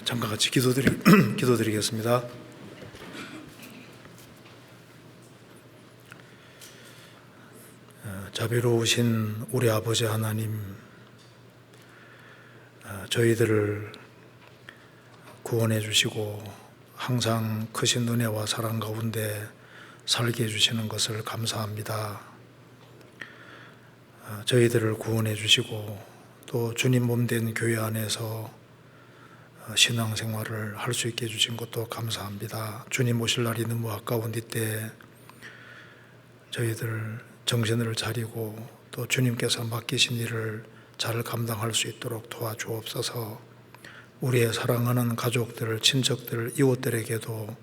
잠깐 같이 기도드리겠습니다. 자비로우신 우리 아버지 하나님, 저희들을 구원해 주시고 항상 크신 은혜와 사랑 가운데 살게 해주시는 것을 감사합니다. 저희들을 구원해 주시고 또 주님 몸된 교회 안에서 신앙생활을 할 수 있게 해주신 것도 감사합니다. 주님 오실 날이 너무 아까운 이때 저희들 정신을 차리고 또 주님께서 맡기신 일을 잘 감당할 수 있도록 도와주옵소서. 우리의 사랑하는 가족들, 친척들, 이웃들에게도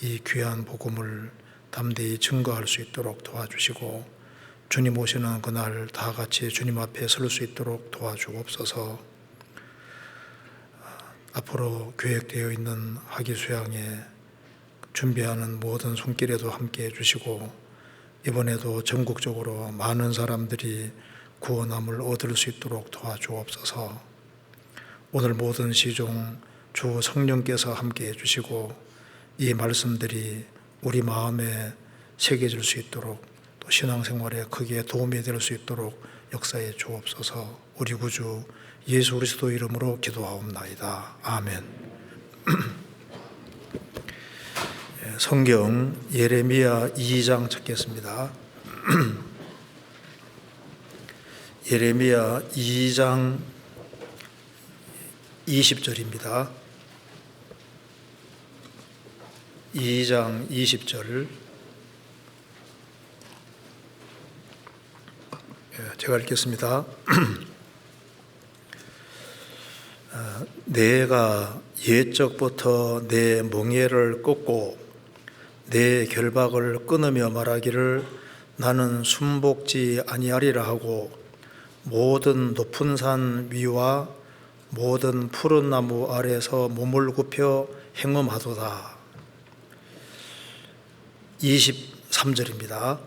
이 귀한 복음을 담대히 증거할 수 있도록 도와주시고 주님 오시는 그날 다 같이 주님 앞에 설 수 있도록 도와주옵소서. 앞으로 계획되어 있는 학위수양에 준비하는 모든 손길에도 함께 해주시고 이번에도 전국적으로 많은 사람들이 구원함을 얻을 수 있도록 도와주옵소서. 오늘 모든 시종 주 성령께서 함께 해주시고 이 말씀들이 우리 마음에 새겨질 수 있도록 또 신앙생활에 크게 도움이 될 수 있도록 역사해 주옵소서. 우리 구주 예수 그리스도 이름으로 기도하옵나이다. 아멘. 성경 예레미야 2장 찾겠습니다. 예레미야 2장 20절입니다. 2장 20절. 제가 읽겠습니다. 내가 옛적부터 내 멍에를 꺾고 내 결박을 끊으며 말하기를 나는 순복지 아니하리라 하고 모든 높은 산 위와 모든 푸른 나무 아래서 몸을 굽혀 행음하도다. 23절입니다.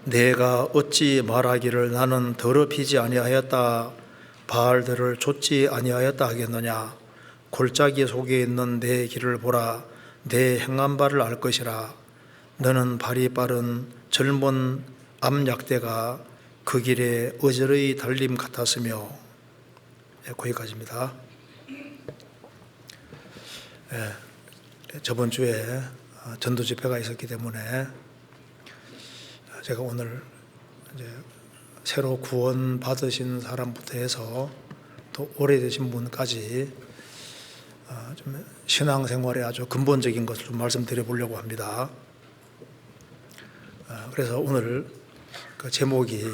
내가 어찌 말하기를 나는 더럽히지 아니하였다 바알들을 좇지 아니하였다 하겠느냐. 골짜기 속에 있는 내 길을 보라. 내 행한 바를 알 것이라. 너는 발이 빠른 젊은 암약대가 그 길에 어저의 달림 같았으며. 거기까지입니다. 저번 주에 전도 집회가 있었기 때문에 제가 오늘 이제 새로 구원 받으신 사람부터 해서 또 오래되신 분까지 좀 신앙생활에 아주 근본적인 것을 좀 말씀드려 보려고 합니다. 그래서 오늘 그 제목이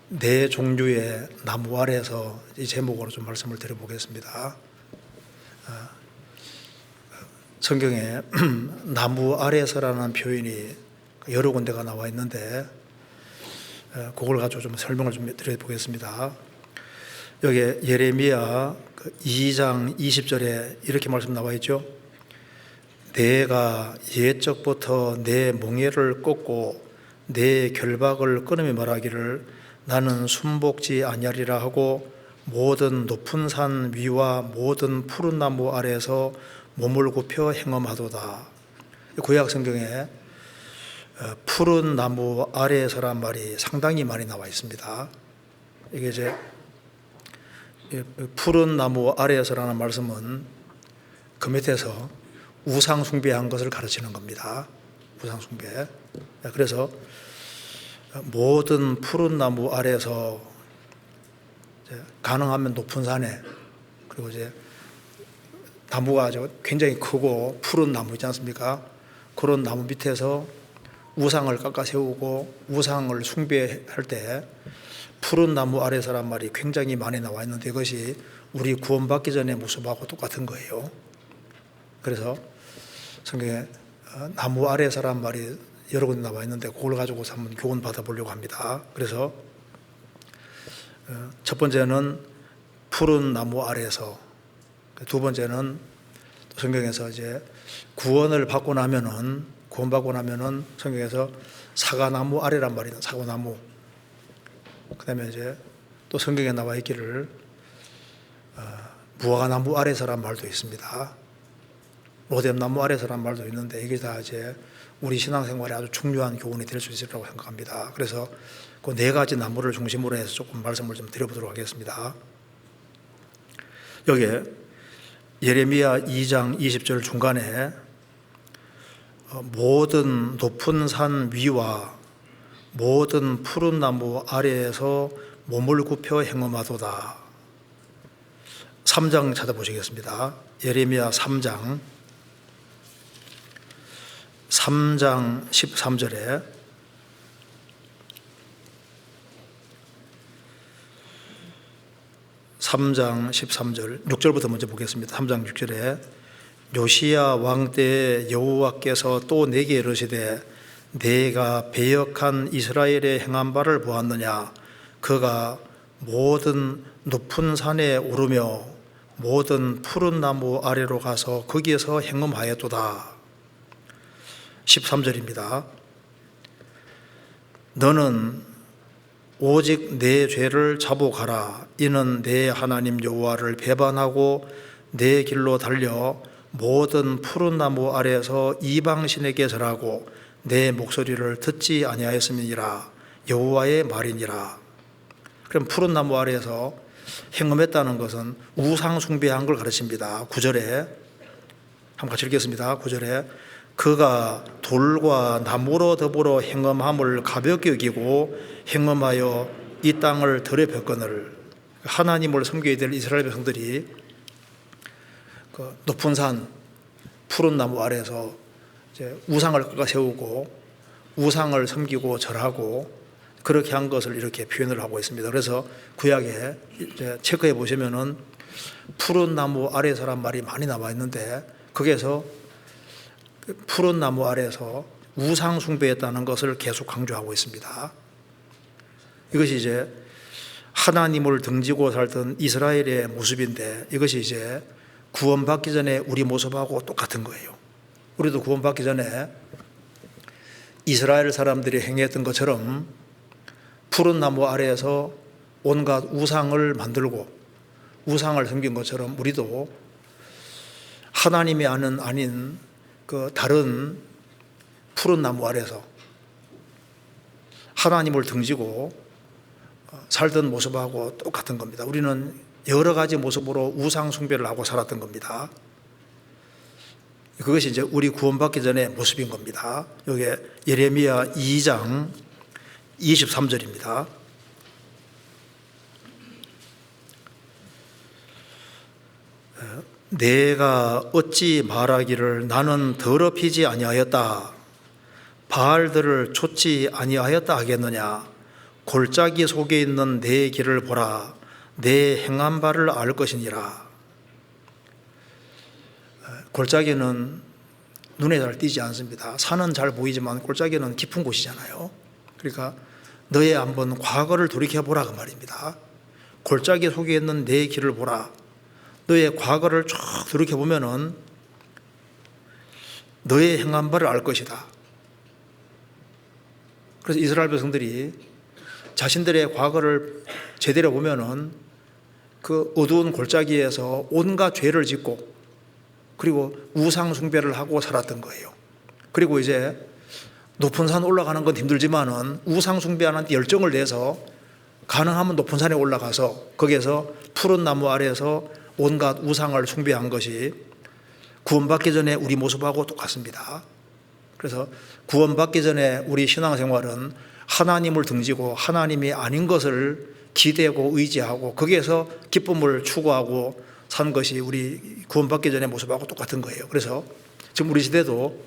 네 종류의 나무 아래서 이 제목으로 좀 말씀을 드려 보겠습니다. 성경에 나무 아래서라는 표현이 여러 군데가 나와 있는데 그걸 가지고 좀 설명을 좀 드려보겠습니다. 여기 예레미야 2장 20절에 이렇게 말씀 나와 있죠. 내가 옛적부터 내 멍에를 꺾고 내 결박을 끊으며 말하기를 나는 순복지 아니하리라 하고 모든 높은 산 위와 모든 푸른 나무 아래에서 몸을 굽혀 행음하도다. 구약 성경에 푸른 나무 아래에서란 말이 상당히 많이 나와 있습니다. 이게 이제 푸른 나무 아래에서라는 말씀은 그 밑에서 우상 숭배한 것을 가르치는 겁니다. 우상 숭배. 그래서 모든 푸른 나무 아래에서 가능하면 높은 산에 그리고 이제 나무가 아주 굉장히 크고 푸른 나무 있지 않습니까? 그런 나무 밑에서 우상을 깎아 세우고 우상을 숭배할 때 푸른 나무 아래서란 말이 굉장히 많이 나와 있는데 이것이 우리 구원받기 전의 모습하고 똑같은 거예요. 그래서 성경에 나무 아래서란 말이 여러 군데 나와 있는데 그걸 가지고서 한번 교훈 받아보려고 합니다. 그래서 첫 번째는 푸른 나무 아래서, 두 번째는 성경에서 이제 구원받고 나면은 성경에서 사과나무 아래란 말이다. 사과나무. 그 다음에 이제 또 성경에 나와 있기를 무화과나무 아래서란 말도 있습니다. 로뎀나무 아래서란 말도 있는데 이게 다 이제 우리 신앙생활에 아주 중요한 교훈이 될 수 있을 거라고 생각합니다. 그래서 그 네 가지 나무를 중심으로 해서 조금 말씀을 좀 드려보도록 하겠습니다. 여기에 예레미야 2장 20절 중간에 모든 높은 산 위와 모든 푸른 나무 아래에서 몸을 굽혀 행엄하도다. 3장 찾아보시겠습니다. 예레미야 3장 13절에 (3장 13절) 6절부터 먼저 보겠습니다. 3장 6절에 요시야 왕 때에 여호와께서 또 내게 이르시되 내가 배역한 이스라엘의 행한 바를 보았느냐. 그가 모든 높은 산에 오르며 모든 푸른 나무 아래로 가서 거기에서 행음하였도다. 13절입니다. 너는 오직 내 죄를 자복하라. 이는 내 하나님 여호와를 배반하고 내 길로 달려 모든 푸른 나무 아래에서 이방신에게 절하고 내 목소리를 듣지 아니하였음이니라. 여호와의 말이니라. 그럼 푸른 나무 아래에서 행음했다는 것은 우상 숭배한 걸 가르칩니다. 9절에 한번 같이 읽겠습니다. 9절에 그가 돌과 나무로 더불어 행음함을 가볍게 여기고 행음하여 이 땅을 더럽혔거늘. 하나님을 섬겨야 될 이스라엘 백성들이 그 높은 산 푸른 나무 아래에서 이제 우상을 깎아 세우고 우상을 섬기고 절하고 그렇게 한 것을 이렇게 표현을 하고 있습니다. 그래서 구약에 이제 체크해 보시면은 푸른 나무 아래서란 말이 많이 나와 있는데 거기에서 푸른 나무 아래에서 우상 숭배했다는 것을 계속 강조하고 있습니다. 이것이 이제 하나님을 등지고 살던 이스라엘의 모습인데 이것이 이제 구원받기 전에 우리 모습하고 똑같은 거예요. 우리도 구원받기 전에 이스라엘 사람들이 행했던 것처럼 푸른 나무 아래에서 온갖 우상을 만들고 우상을 섬긴 것처럼 우리도 하나님이 아닌 그 다른 푸른 나무 아래서 하나님을 등지고 살던 모습하고 똑같은 겁니다. 우리는 여러 가지 모습으로 우상 숭배를 하고 살았던 겁니다. 그것이 이제 우리 구원받기 전의 모습인 겁니다. 여기 예레미야 2장 23절입니다. 내가 어찌 말하기를 나는 더럽히지 아니하였다. 바알들을 좇지 아니하였다 하겠느냐. 골짜기 속에 있는 내 길을 보라. 내 행한 바를 알 것이니라. 골짜기는 눈에 잘 띄지 않습니다. 산은 잘 보이지만 골짜기는 깊은 곳이잖아요. 그러니까 너의 한번 과거를 돌이켜보라 그 말입니다. 골짜기 속에 있는 내 길을 보라. 너의 과거를 쭉 돌이켜보면은 너의 행한 바를 알 것이다. 그래서 이스라엘 백성들이 자신들의 과거를 제대로 보면은 그 어두운 골짜기에서 온갖 죄를 짓고 그리고 우상 숭배를 하고 살았던 거예요. 그리고 이제 높은 산 올라가는 건 힘들지만은 우상 숭배하는 데 열정을 내서 가능하면 높은 산에 올라가서 거기에서 푸른 나무 아래에서 온갖 우상을 숭배한 것이 구원받기 전에 우리 모습하고 똑같습니다. 그래서 구원받기 전에 우리 신앙생활은 하나님을 등지고 하나님이 아닌 것을 기대고 의지하고 거기에서 기쁨을 추구하고 산 것이 우리 구원받기 전의 모습하고 똑같은 거예요. 그래서 지금 우리 시대도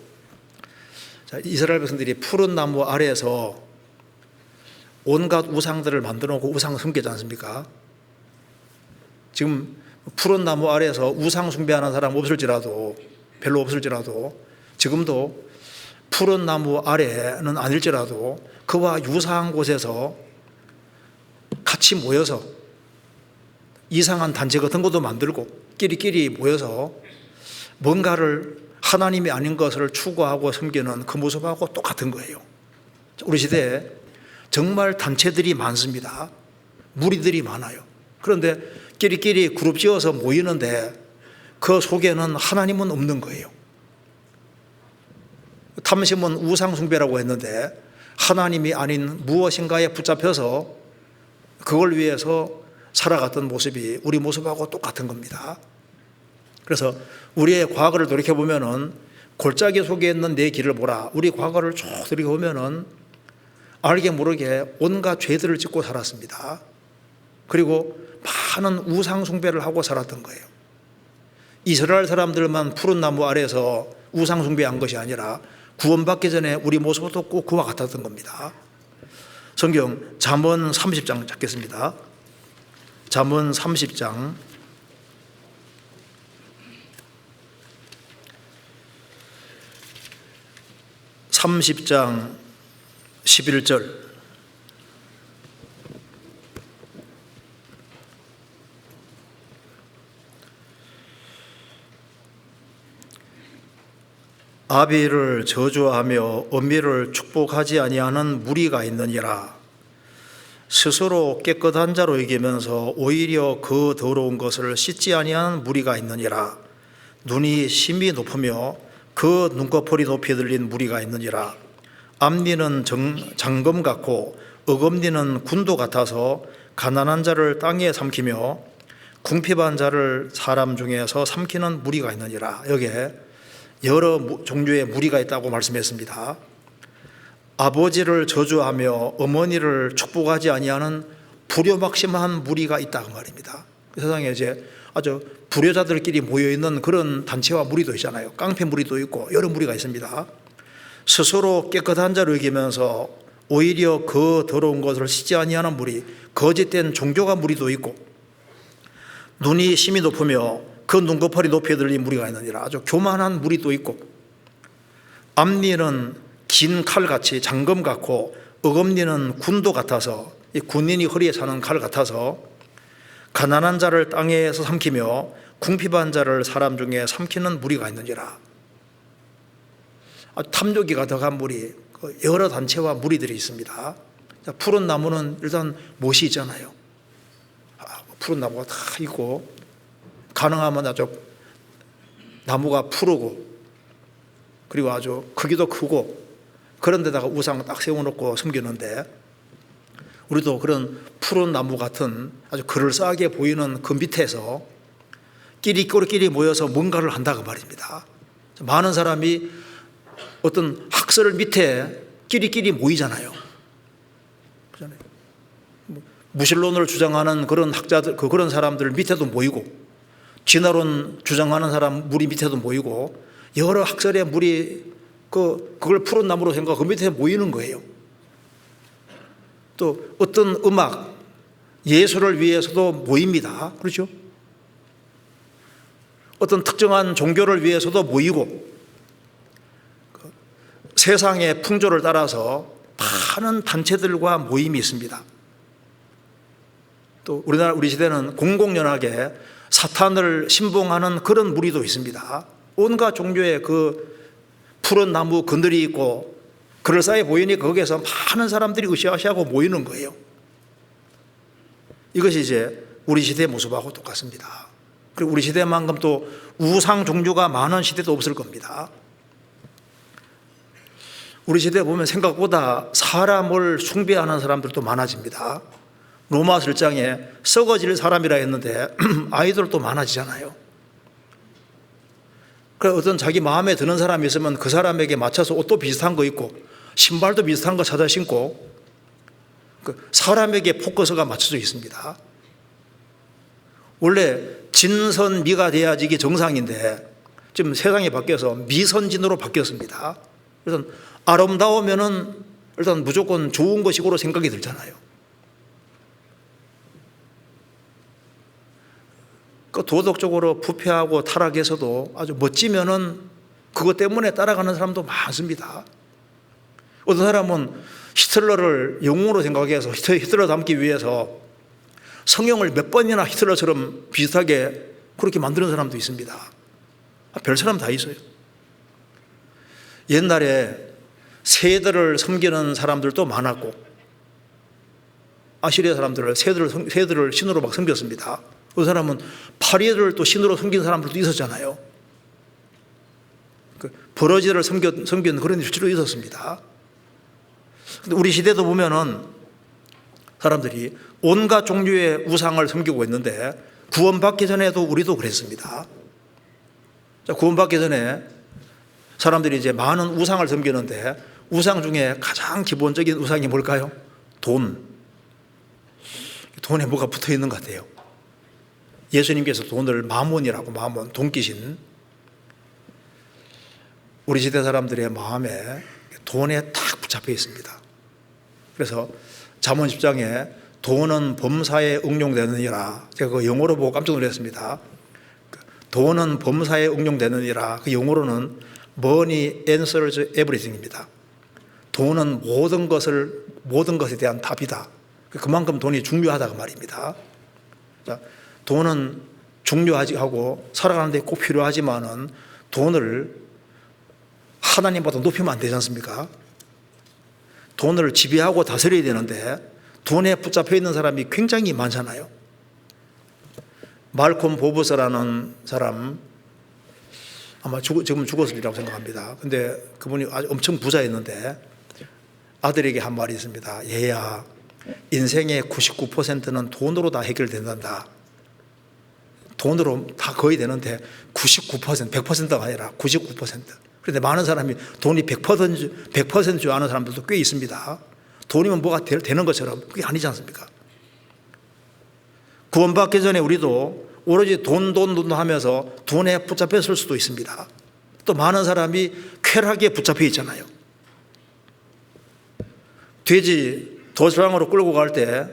이스라엘 백성들이 푸른 나무 아래에서 온갖 우상들을 만들어 놓고 우상 섬기지 않습니까? 지금 푸른 나무 아래에서 우상 숭배하는 사람 없을지라도 별로 없을지라도 지금도 푸른 나무 아래는 아닐지라도 그와 유사한 곳에서 같이 모여서 이상한 단체 같은 것도 만들고 끼리끼리 모여서 뭔가를 하나님이 아닌 것을 추구하고 섬기는 그 모습하고 똑같은 거예요. 우리 시대에 정말 단체들이 많습니다. 무리들이 많아요. 그런데 끼리끼리 그룹 지어서 모이는데 그 속에는 하나님은 없는 거예요. 탐심은 우상숭배라고 했는데 하나님이 아닌 무엇인가에 붙잡혀서 그걸 위해서 살아갔던 모습이 우리 모습하고 똑같은 겁니다. 그래서 우리의 과거를 돌이켜보면은 골짜기 속에 있는 내 길을 보라. 우리 과거를 쭉 돌이켜보면은 알게 모르게 온갖 죄들을 짓고 살았습니다. 그리고 많은 우상숭배를 하고 살았던 거예요. 이스라엘 사람들만 푸른 나무 아래에서 우상숭배한 것이 아니라 구원받기 전에 우리 모습도 꼭 그와 같았던 겁니다. 성경 잠언 30장 찾겠습니다. 잠언 30장 11절 아비를 저주하며 엄미를 축복하지 아니하는 무리가 있느니라. 스스로 깨끗한 자로 여기면서 오히려 그 더러운 것을 씻지 아니하는 무리가 있느니라. 눈이 심히 높으며 그 눈꺼풀이 높이 들린 무리가 있느니라. 앞니는 장검 같고 어금니는 군도 같아서 가난한 자를 땅에 삼키며 궁핍한 자를 사람 중에서 삼키는 무리가 있느니라. 여기에 여러 종류의 무리가 있다고 말씀했습니다. 아버지를 저주하며 어머니를 축복하지 아니하는 불효막심한 무리가 있다고 말입니다. 세상에 이제 아주 불효자들끼리 모여있는 그런 단체와 무리도 있잖아요. 깡패 무리도 있고 여러 무리가 있습니다. 스스로 깨끗한 자로 여기면서 오히려 그 더러운 것을 씻지 아니하는 무리, 거짓된 종교가 무리도 있고 눈이 심히 높으며 그 눈꺼풀이 높이 들린 무리가 있느니라. 아주 교만한 무리도 있고 앞니는 긴 칼같이 장검 같고 어금니는 군도 같아서 이 군인이 허리에 차는 칼 같아서 가난한 자를 땅에서 삼키며 궁핍한 자를 사람 중에 삼키는 무리가 있느니라. 아주 탐욕이 가득한 무리, 여러 단체와 무리들이 있습니다. 푸른 나무는 일단 못이 있잖아요. 푸른 나무가 다 있고 가능하면 아주 나무가 푸르고 그리고 아주 크기도 크고 그런 데다가 우상 딱 세워놓고 숨기는데 우리도 그런 푸른 나무 같은 아주 그럴싸하게 보이는 그 밑에서 끼리끼리 모여서 뭔가를 한다고 말입니다. 많은 사람이 어떤 학설 밑에 끼리끼리 모이잖아요. 무신론을 주장하는 그런 학자들, 그런 사람들 밑에도 모이고 진화론 주장하는 사람 무리 밑에도 모이고 여러 학설의 무리 그걸 푸른 나무로 생각하고 그 밑에 모이는 거예요. 또 어떤 음악, 예술을 위해서도 모입니다. 그렇죠? 어떤 특정한 종교를 위해서도 모이고 세상의 풍조를 따라서 많은 단체들과 모임이 있습니다. 또 우리 시대는 공공연하게 사탄을 신봉하는 그런 무리도 있습니다. 온갖 종류의 그 푸른 나무 그늘이 있고 그럴싸해 보이니 거기에서 많은 사람들이 으쌰으쌰하고 모이는 거예요. 이것이 이제 우리 시대의 모습하고 똑같습니다. 그리고 우리 시대만큼 또 우상 종류가 많은 시대도 없을 겁니다. 우리 시대에 보면 생각보다 사람을 숭배하는 사람들도 많아집니다. 로마 설장에 썩어질 사람이라 했는데 아이들도 많아지잖아요. 그래서 어떤 자기 마음에 드는 사람이 있으면 그 사람에게 맞춰서 옷도 비슷한 거 입고 신발도 비슷한 거 찾아 신고 사람에게 포커스가 맞춰져 있습니다. 원래 진선미가 돼야지 이게 정상인데 지금 세상이 바뀌어서 미선진으로 바뀌었습니다. 그래서 아름다우면은 일단 무조건 좋은 것이고로 생각이 들잖아요. 도덕적으로 부패하고 타락해서도 아주 멋지면은 그것 때문에 따라가는 사람도 많습니다. 어떤 사람은 히틀러를 영웅으로 생각해서 히틀러 닮기 위해서 성형을 몇 번이나 히틀러처럼 비슷하게 그렇게 만드는 사람도 있습니다. 별 사람 다 있어요. 옛날에 새들을 섬기는 사람들도 많았고 아시리아 사람들을 새들을 신으로 막 섬겼습니다. 그 사람은 파리를 또 신으로 섬긴 사람들도 있었잖아요. 그 버러지를 섬기는 그런 일주도 있었습니다. 근데 우리 시대도 보면은 사람들이 온갖 종류의 우상을 섬기고 있는데 구원받기 전에도 우리도 그랬습니다. 자, 구원받기 전에 사람들이 이제 많은 우상을 섬기는데 우상 중에 가장 기본적인 우상이 뭘까요? 돈. 돈에 뭐가 붙어 있는 것 같아요. 예수님께서 돈을 마몬이라고, 마몬, 돈귀신. 우리 시대 사람들의 마음에 돈에 딱 붙잡혀 있습니다. 그래서 잠언 10장에 돈은 범사에 응용되느니라. 제가 그 영어로 보고 깜짝 놀랐습니다. 돈은 범사에 응용되느니라. 그 영어로는 Money answers everything입니다. 돈은 모든 것에 대한 답이다. 그만큼 돈이 중요하다고 말입니다. 자, 돈은 중요하고 살아가는 데 꼭 필요하지만은 돈을 하나님보다 높이면 안 되지 않습니까? 돈을 지배하고 다스려야 되는데 돈에 붙잡혀 있는 사람이 굉장히 많잖아요. 말콤 보브스라는 사람, 아마 지금 죽었으리라고 생각합니다. 근데 그분이 아주 엄청 부자였는데 아들에게 한 말이 있습니다. 얘야, 인생의 99%는 돈으로 다 해결된단다. 돈으로 다 거의 되는데 99%, 100%가 아니라 99%. 그런데 많은 사람이 돈이 100% 줄 아는 사람들도 꽤 있습니다. 돈이면 뭐가 되는 것처럼 그게 아니지 않습니까? 구원받기 전에 우리도 오로지 돈 하면서 돈에 붙잡혔을 수도 있습니다. 또 많은 사람이 쾌락에 붙잡혀 있잖아요. 돼지 도시락으로 끌고 갈 때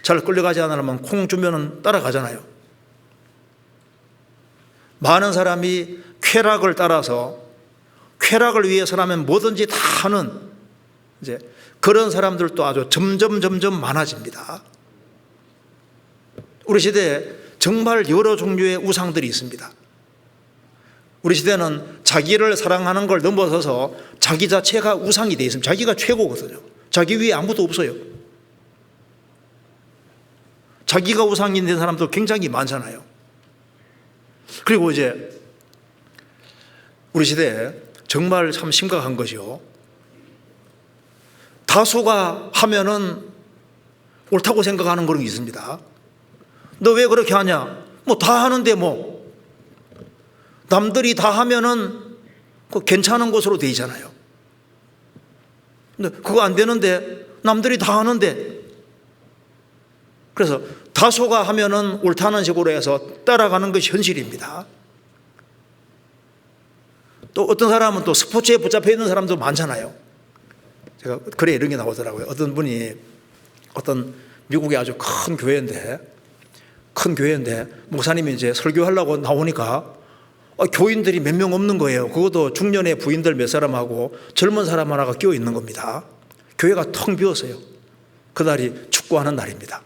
잘 끌려가지 않으면 콩 주면은 따라가잖아요. 많은 사람이 쾌락을 따라서 쾌락을 위해서라면 뭐든지 다 하는 이제 그런 사람들도 아주 점점 많아집니다. 우리 시대에 정말 여러 종류의 우상들이 있습니다. 우리 시대는 자기를 사랑하는 걸 넘어서서 자기 자체가 우상이 되어 있습니다. 자기가 최고거든요. 자기 위에 아무도 없어요. 자기가 우상이 된 사람도 굉장히 많잖아요. 그리고 이제 우리 시대에 정말 참 심각한 것이요. 다수가 하면은 옳다고 생각하는 그런 게 있습니다. 너 왜 그렇게 하냐? 뭐 다 하는데 뭐. 남들이 다 하면은 괜찮은 것으로 돼 있잖아요. 근데 그거 안 되는데 남들이 다 하는데. 그래서 다수가 하면은 옳다는 식으로 해서 따라가는 것이 현실입니다. 또 어떤 사람은 또 스포츠에 붙잡혀 있는 사람도 많잖아요. 제가 글에 이런 게 나오더라고요. 어떤 분이 어떤 미국의 아주 큰 교회인데 목사님이 이제 설교하려고 나오니까 교인들이 몇 명 없는 거예요. 그것도 중년의 부인들 몇 사람하고 젊은 사람 하나가 끼어 있는 겁니다. 교회가 텅 비었어요. 그날이 축구하는 날입니다.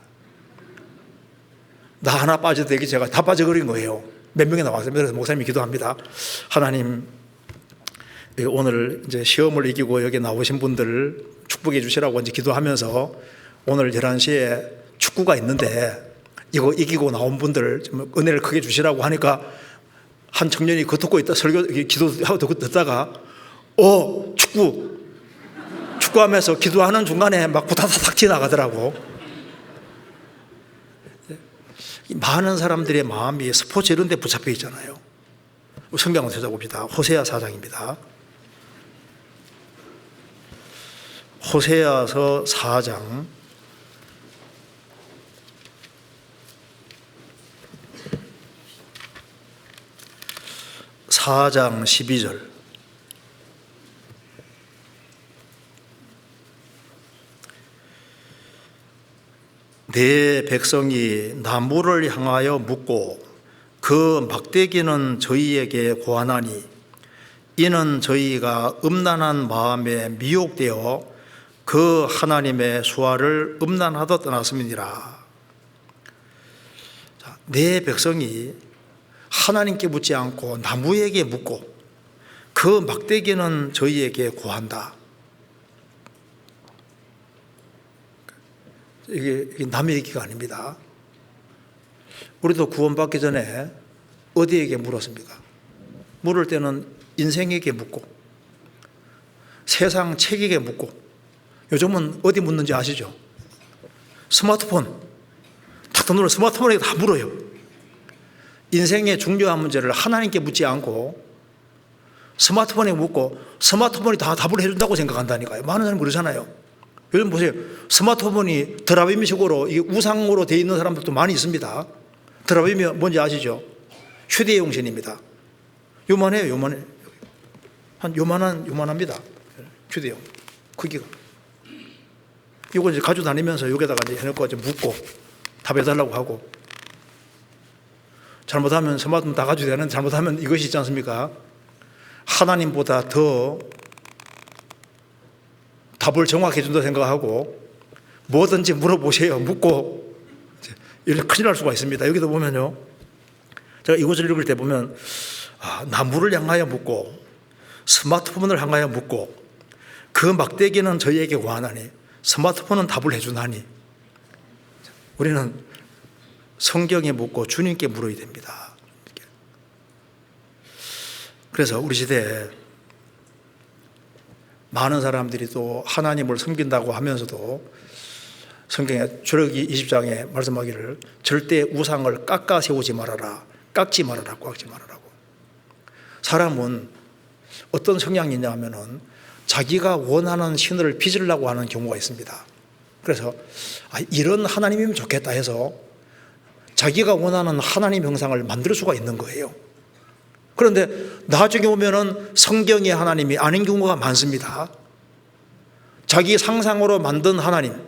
나 하나 빠져도 되게 제가 다 빠져버린 거예요. 몇 명이 나왔어요. 그래서 목사님이 기도합니다. 하나님, 오늘 이제 시험을 이기고 여기 나오신 분들 축복해 주시라고 이제 기도하면서 오늘 11시에 축구가 있는데 이거 이기고 나온 분들 좀 은혜를 크게 주시라고 하니까 한 청년이 겉듣고 있다 기도하고 듣다가 축구하면서 기도하는 중간에 막 부다다닥 지나가더라고. 많은 사람들의 마음이 스포츠 이런 데 붙잡혀 있잖아요. 성경을 찾아봅시다. 호세아 4장입니다. 호세아서 4장 4장 12절. 내 백성이 나무를 향하여 묻고 그 막대기는 저희에게 고하나니 이는 저희가 음란한 마음에 미혹되어 그 하나님의 수화를 음란하듯 떠났음이니라. 내 백성이 하나님께 묻지 않고 나무에게 묻고 그 막대기는 저희에게 고한다. 이게 남의 얘기가 아닙니다. 우리도 구원받기 전에 어디에게 물었습니까? 물을 때는 인생에게 묻고 세상 책에게 묻고, 요즘은 어디 묻는지 아시죠? 스마트폰 탁 눌러 스마트폰에게 다 물어요. 인생의 중요한 문제를 하나님께 묻지 않고 스마트폰에 묻고 스마트폰이 다 답을 해준다고 생각한다니까요. 많은 사람이 그러잖아요. 요즘 보세요. 스마트폰이 드라이브식으로 우상으로 되어 있는 사람들도 많이 있습니다. 드라이브 뭔지 아시죠? 휴대용신입니다. 요만해요. 요만해. 한 요만합니다. 휴대용 크기가. 이거 이제 가지고 다니면서 여기다가 이제 해놓고 이제 묻고 답해달라고 하고, 잘못하면 스마트폰 다 가지고 되는, 잘못하면 이것이 있지 않습니까? 하나님보다 더 답을 정확히 준다 생각하고 뭐든지 물어보세요. 묻고 이렇게 큰일 날 수가 있습니다. 여기도 보면요, 제가 이것을 읽을 때 보면 나무를 향하여 묻고 스마트폰을 향하여 묻고 그 막대기는 저희에게 구하나니 스마트폰은 답을 해주나니, 우리는 성경에 묻고 주님께 물어야 됩니다. 그래서 우리 시대에 많은 사람들이 또 하나님을 섬긴다고 하면서도 성경에 출애굽기 20장에 말씀하기를 절대 우상을 깎아 세우지 말아라, 깎지 말아라고. 사람은 어떤 성향이 있냐 하면은 자기가 원하는 신을 빚으려고 하는 경우가 있습니다. 그래서 이런 하나님이면 좋겠다 해서 자기가 원하는 하나님 형상을 만들 수가 있는 거예요. 그런데 나중에 보면은 성경의 하나님이 아닌 경우가 많습니다. 자기 상상으로 만든 하나님,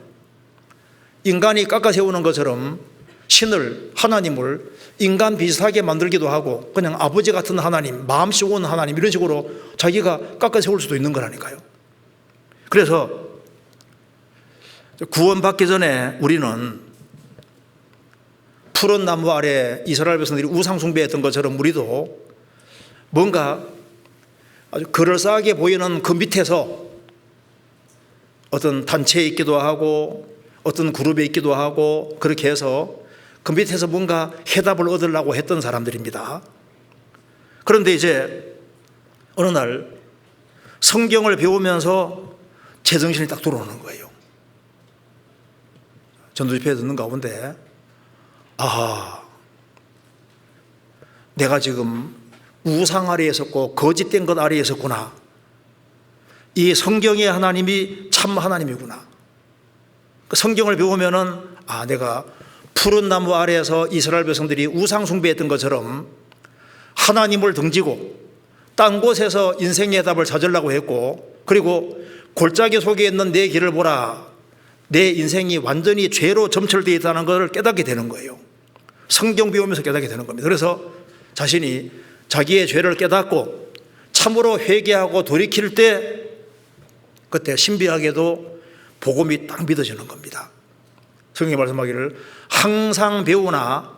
인간이 깎아 세우는 것처럼 신을, 하나님을 인간 비슷하게 만들기도 하고 그냥 아버지 같은 하나님, 마음씨 온 하나님, 이런 식으로 자기가 깎아 세울 수도 있는 거라니까요. 그래서 구원받기 전에 우리는 푸른 나무 아래 이스라엘 백성들이 우상 숭배했던 것처럼 우리도 뭔가 아주 그럴싸하게 보이는 그 밑에서 어떤 단체에 있기도 하고 어떤 그룹에 있기도 하고 그렇게 해서 그 밑에서 뭔가 해답을 얻으려고 했던 사람들입니다. 그런데 이제 어느 날 성경을 배우면서 제정신이 딱 들어오는 거예요. 전도집회 듣는 가운데 내가 지금 우상 아래에 있었고 거짓된 것 아래에 있었구나. 이 성경의 하나님이 참 하나님이구나. 성경을 배우면은 내가 푸른 나무 아래에서 이스라엘 백성들이 우상 숭배했던 것처럼 하나님을 등지고 딴 곳에서 인생의 답을 찾으려고 했고, 그리고 골짜기 속에 있는 내 길을 보라, 내 인생이 완전히 죄로 점철되어 있다는 것을 깨닫게 되는 거예요. 성경 배우면서 깨닫게 되는 겁니다. 그래서 자신이 자기의 죄를 깨닫고 참으로 회개하고 돌이킬 때 그때 신비하게도 복음이 딱 믿어지는 겁니다. 성경이 말씀하기를 항상 배우나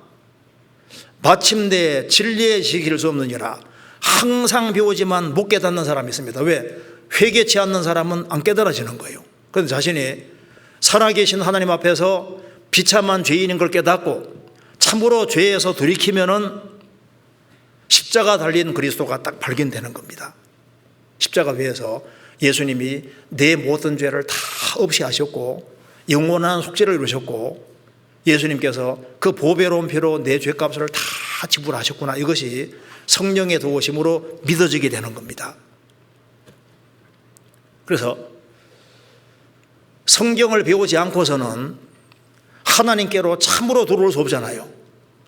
마침내 진리에 지킬 수 없느니라. 항상 배우지만 못 깨닫는 사람이 있습니다. 왜? 회개치 않는 사람은 안 깨달아지는 거예요. 그런데 자신이 살아계신 하나님 앞에서 비참한 죄인인 걸 깨닫고 참으로 죄에서 돌이키면은 십자가 달린 그리스도가 딱 발견되는 겁니다. 십자가 위에서 예수님이 내 모든 죄를 다 없이 하셨고 영원한 속죄를 이루셨고 예수님께서 그 보배로운 피로 내 죄값을 다 지불하셨구나. 이것이 성령의 도우심으로 믿어지게 되는 겁니다. 그래서 성경을 배우지 않고서는 하나님께로 참으로 들어올 수 없잖아요.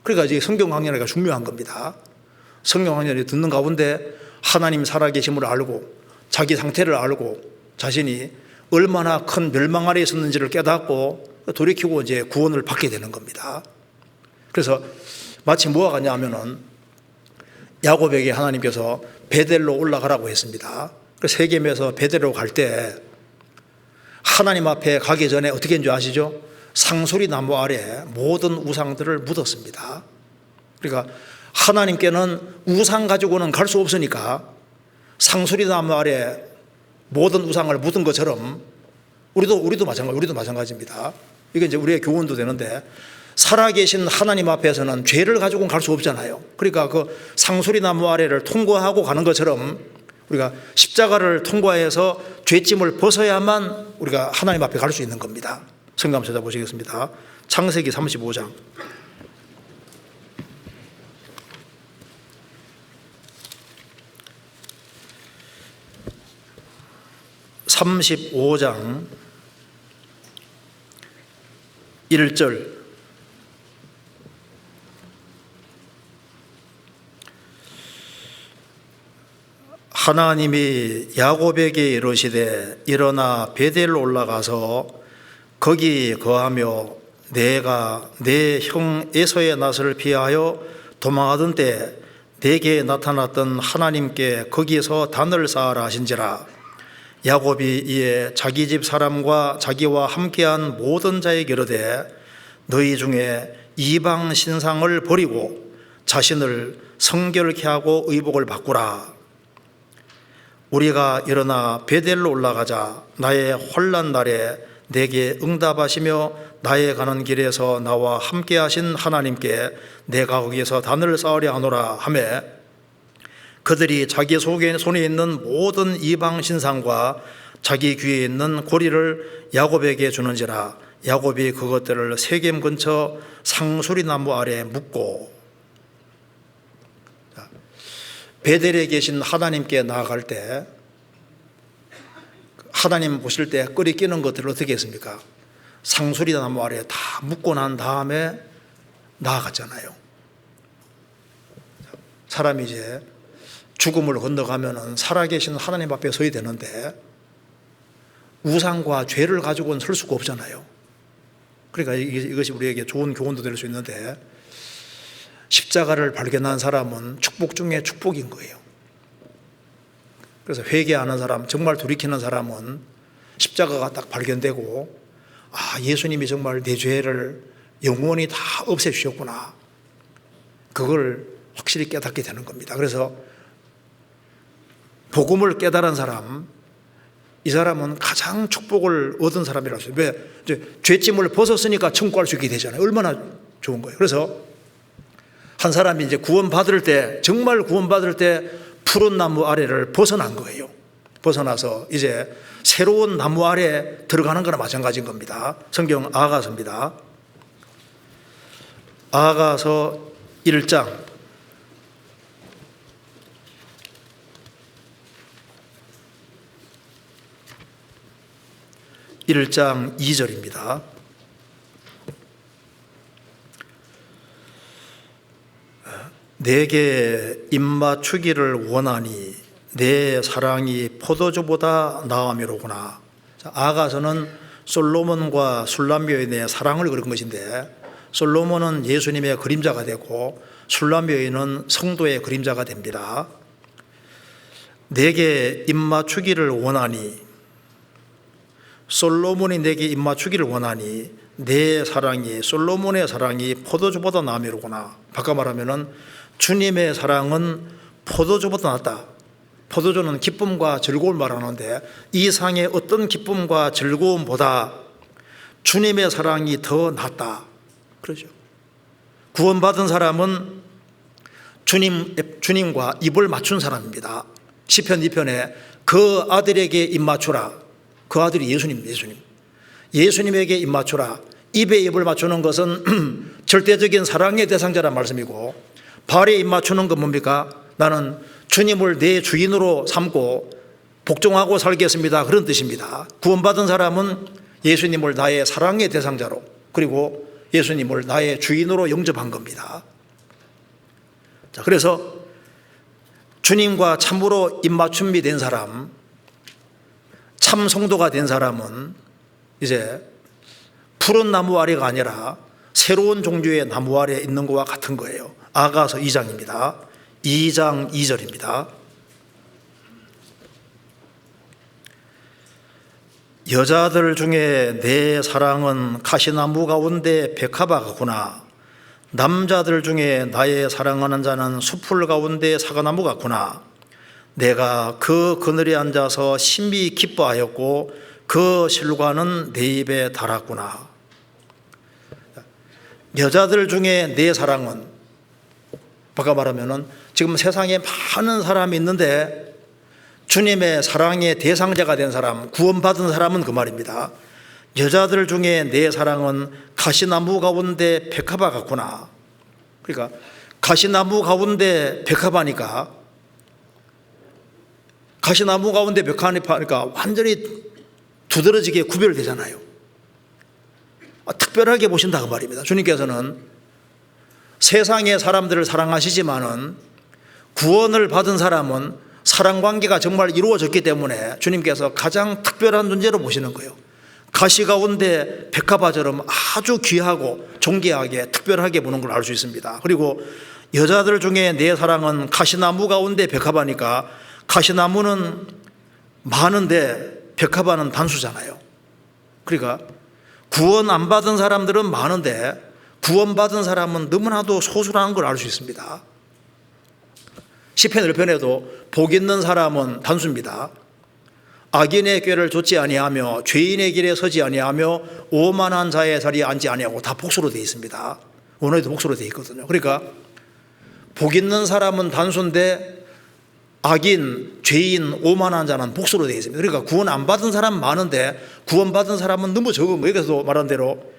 그러니까 이제 성경 강연회가 중요한 겁니다. 성경 강연회 듣는 가운데 하나님 살아계심을 알고 자기 상태를 알고 자신이 얼마나 큰 멸망 아래 있었는지를 깨닫고 돌이키고 이제 구원을 받게 되는 겁니다. 그래서 마치 뭐가 같냐 하면은 야곱에게 하나님께서 베델로 올라가라고 했습니다. 세겜에서 베델로 갈 때 하나님 앞에 가기 전에 어떻게 했는지 아시죠? 상수리 나무 아래 모든 우상들을 묻었습니다. 그러니까 하나님께는 우상 가지고는 갈 수 없으니까 상수리 나무 아래 모든 우상을 묻은 것처럼 우리도 마찬가지입니다. 이게 이제 우리의 교훈도 되는데 살아계신 하나님 앞에서는 죄를 가지고는 갈 수 없잖아요. 그러니까 그 상수리나무 아래를 통과하고 가는 것처럼 우리가 십자가를 통과해서 죄짐을 벗어야만 우리가 하나님 앞에 갈 수 있는 겁니다. 성경 한번 찾아보시겠습니다. 창세기 35장 35장 1절 하나님이 야곱에게 이르시되 일어나 베델로 올라가서 거기 거하며 내가 내 형 에서의 낯을 피하여 도망하던 때 내게 나타났던 하나님께 거기에서 단을 쌓아라 하신지라. 야곱이 이에 자기 집 사람과 자기와 함께한 모든 자에게 이르되 너희 중에 이방 신상을 버리고 자신을 성결케 하고 의복을 바꾸라. 우리가 일어나 베델로 올라가자 나의 환난 날에 내게 응답하시며 나의 가는 길에서 나와 함께 하신 하나님께 내가 거기에서 단을 쌓으려 하노라 하매 그들이 자기 손에 있는 모든 이방 신상과 자기 귀에 있는 고리를 야곱에게 주는지라. 야곱이 그것들을 세겜 근처 상수리나무 아래 묻고. 베델에 계신 하나님께 나아갈 때 하나님 보실 때 끓이 끼는 것들을 어떻게 했습니까? 상수리나무 아래 다 묻고 난 다음에 나아갔잖아요. 사람이 이제 죽음을 건너가면은 살아계신 하나님 앞에 서야 되는데 우상과 죄를 가지고는 설 수가 없잖아요. 그러니까 이것이 우리에게 좋은 교훈도 될 수 있는데 십자가를 발견한 사람은 축복 중에 축복인 거예요. 그래서 회개하는 사람, 정말 돌이키는 사람은 십자가가 딱 발견되고 아, 예수님이 정말 내 죄를 영원히 다 없애주셨구나. 그걸 확실히 깨닫게 되는 겁니다. 그래서 복음을 깨달은 사람, 이 사람은 가장 축복을 얻은 사람이라고 했어요. 왜? 이제 죄짐을 벗었으니까 천국할 수 있게 되잖아요. 얼마나 좋은 거예요. 그래서 한 사람이 이제 구원받을 때, 정말 구원받을 때 푸른 나무 아래를 벗어난 거예요. 벗어나서 이제 새로운 나무 아래 들어가는 거나 마찬가지인 겁니다. 성경 아가서입니다. 아가서 1장 1장 2절입니다. 내게 입맞추기를 원하니 내 사랑이 포도주보다 나음이로구나. 아가서는 솔로몬과 술람 여인의 사랑을 그린 것인데 솔로몬은 예수님의 그림자가 되고 술람 여인은 성도의 그림자가 됩니다. 내게 입맞추기를 원하니 솔로몬이 내게 입맞추기를 원하니 내 사랑이 솔로몬의 사랑이 포도주보다 나음이로구나. 바꿔 말하면은 주님의 사랑은 포도주보다 낫다. 포도주는 기쁨과 즐거움을 말하는데 이 상의 어떤 기쁨과 즐거움보다 주님의 사랑이 더 낫다. 그러죠. 구원받은 사람은 주님과 입을 맞춘 사람입니다. 시편 2편에 그 아들에게 입 맞추라. 그 아들이 예수님에게 입 맞추라. 입에 입을 맞추는 것은 절대적인 사랑의 대상자란 말씀이고 발에 입 맞추는 건 뭡니까? 나는 주님을 내 주인으로 삼고 복종하고 살겠습니다. 그런 뜻입니다. 구원받은 사람은 예수님을 나의 사랑의 대상자로 그리고 예수님을 나의 주인으로 영접한 겁니다. 자, 그래서 주님과 참으로 입맞춤이 된 사람, 참 성도가 된 사람은 이제 푸른 나무 아래가 아니라 새로운 종류의 나무 아래에 있는 것과 같은 거예요. 아가서 2장입니다. 2장 2절입니다. 여자들 중에 내 사랑은 가시나무 가운데 백합화 같구나. 남자들 중에 나의 사랑하는 자는 숲풀 가운데 사과나무 같구나. 내가 그 그늘에 앉아서 심히 기뻐하였고 그 실과는 내 입에 달았구나. 여자들 중에 내 사랑은, 바꿔 말하면은 지금 세상에 많은 사람이 있는데 주님의 사랑의 대상자가 된 사람, 구원받은 사람은 그 말입니다. 여자들 중에 내 사랑은 가시나무 가운데 백합화 같구나. 그러니까 가시나무 가운데 백합화니까, 가시나무 가운데 백합화니까 완전히 두드러지게 구별되잖아요. 특별하게 보신다 그 말입니다. 주님께서는 세상의 사람들을 사랑하시지만은 구원을 받은 사람은 사랑관계가 정말 이루어졌기 때문에 주님께서 가장 특별한 존재로 보시는 거예요. 가시 가운데 백합화처럼 아주 귀하고 존귀하게 특별하게 보는 걸 알 수 있습니다. 그리고 여자들 중에 내 사랑은 가시나무 가운데 백합화니까 가시나무는 많은데 백합화는 단수잖아요. 그러니까 구원 안 받은 사람들은 많은데 구원받은 사람은 너무나도 소수라는 걸 알 수 있습니다. 시편 1편에도 복 있는 사람은 단수입니다. 악인의 꾀를 좇지 아니하며 죄인의 길에 서지 아니하며 오만한 자의 자리에 앉지 아니하고, 다 복수로 되어 있습니다. 원어에도 복수로 되어 있거든요. 그러니까 복 있는 사람은 단수인데 악인, 죄인, 오만한 자는 복수로 되어 있습니다. 그러니까 구원 안 받은 사람 많은데 구원받은 사람은 너무 적은 거예요. 여기서 말한 대로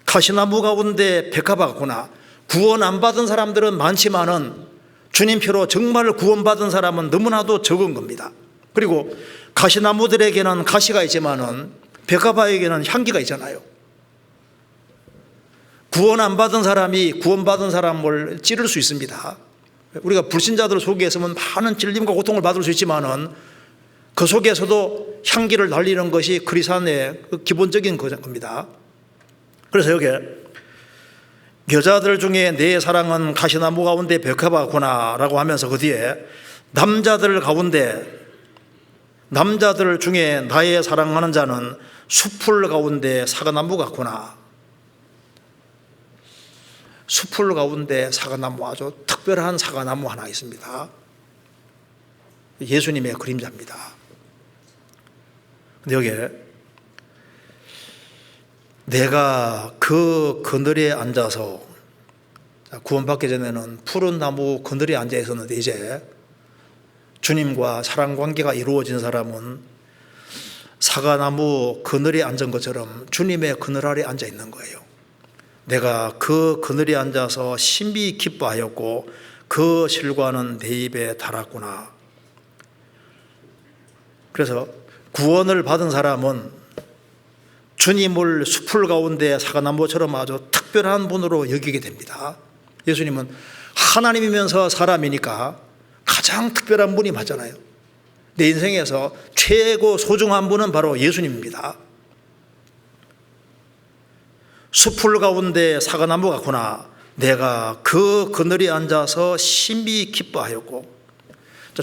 가시나무 가운데 백합화 같구나. 구원 안 받은 사람들은 많지만은 주님표로 정말 구원받은 사람은 너무나도 적은 겁니다. 그리고 가시나무들에게는 가시가 있지만은 백합화에게는 향기가 있잖아요. 구원 안 받은 사람이 구원받은 사람을 찌를 수 있습니다. 우리가 불신자들 속에 있으면 많은 찔림과 고통을 받을 수 있지만은 그 속에서도 향기를 날리는 것이 크리스찬의 기본적인 겁니다. 그래서 여기 여자들 중에 내 사랑은 가시나무 가운데 백합화구나 라고 하면서 그 뒤에 남자들 중에 나의 사랑하는 자는 숲풀 가운데 사과나무 같구나. 숲풀 가운데 사과나무, 아주 특별한 사과나무 하나 있습니다. 예수님의 그림자입니다. 근데 여기에 내가 그 그늘에 앉아서, 구원받기 전에는 푸른 나무 그늘에 앉아 있었는데 이제 주님과 사랑관계가 이루어진 사람은 사과나무 그늘에 앉은 것처럼 주님의 그늘 아래 앉아 있는 거예요. 내가 그 그늘에 앉아서 신비 기뻐하였고 그 실과는 내 입에 달았구나. 그래서 구원을 받은 사람은 주님을 숲풀 가운데 사과나무처럼 아주 특별한 분으로 여기게 됩니다. 예수님은 하나님이면서 사람이니까 가장 특별한 분이 맞잖아요. 내 인생에서 최고 소중한 분은 바로 예수님입니다. 숲풀 가운데 사과나무 같구나. 내가 그 그늘에 앉아서 신비 기뻐하였고.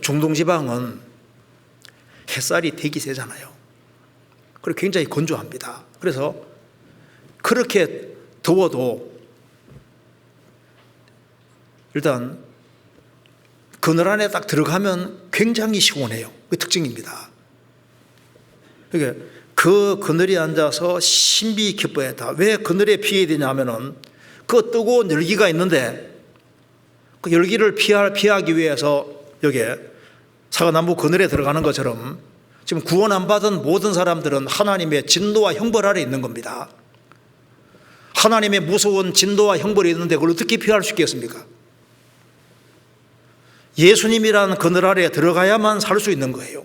중동지방은 햇살이 되게 세잖아요. 그리고 굉장히 건조합니다. 그래서 그렇게 더워도 일단 그늘 안에 딱 들어가면 굉장히 시원해요. 그 특징입니다. 그러니까 그 그늘에 앉아서 신비 기뻐했다. 왜 그늘에 피해야 되냐 하면은 그 뜨거운 열기가 있는데 그 열기를 피하기 위해서 여기에 사과나무 그늘에 들어가는 것처럼 지금 구원 안 받은 모든 사람들은 하나님의 진노와 형벌 아래 있는 겁니다. 하나님의 무서운 진노와 형벌이 있는데 그걸 어떻게 피할 수 있겠습니까? 예수님이란 그늘 아래 들어가야만 살 수 있는 거예요.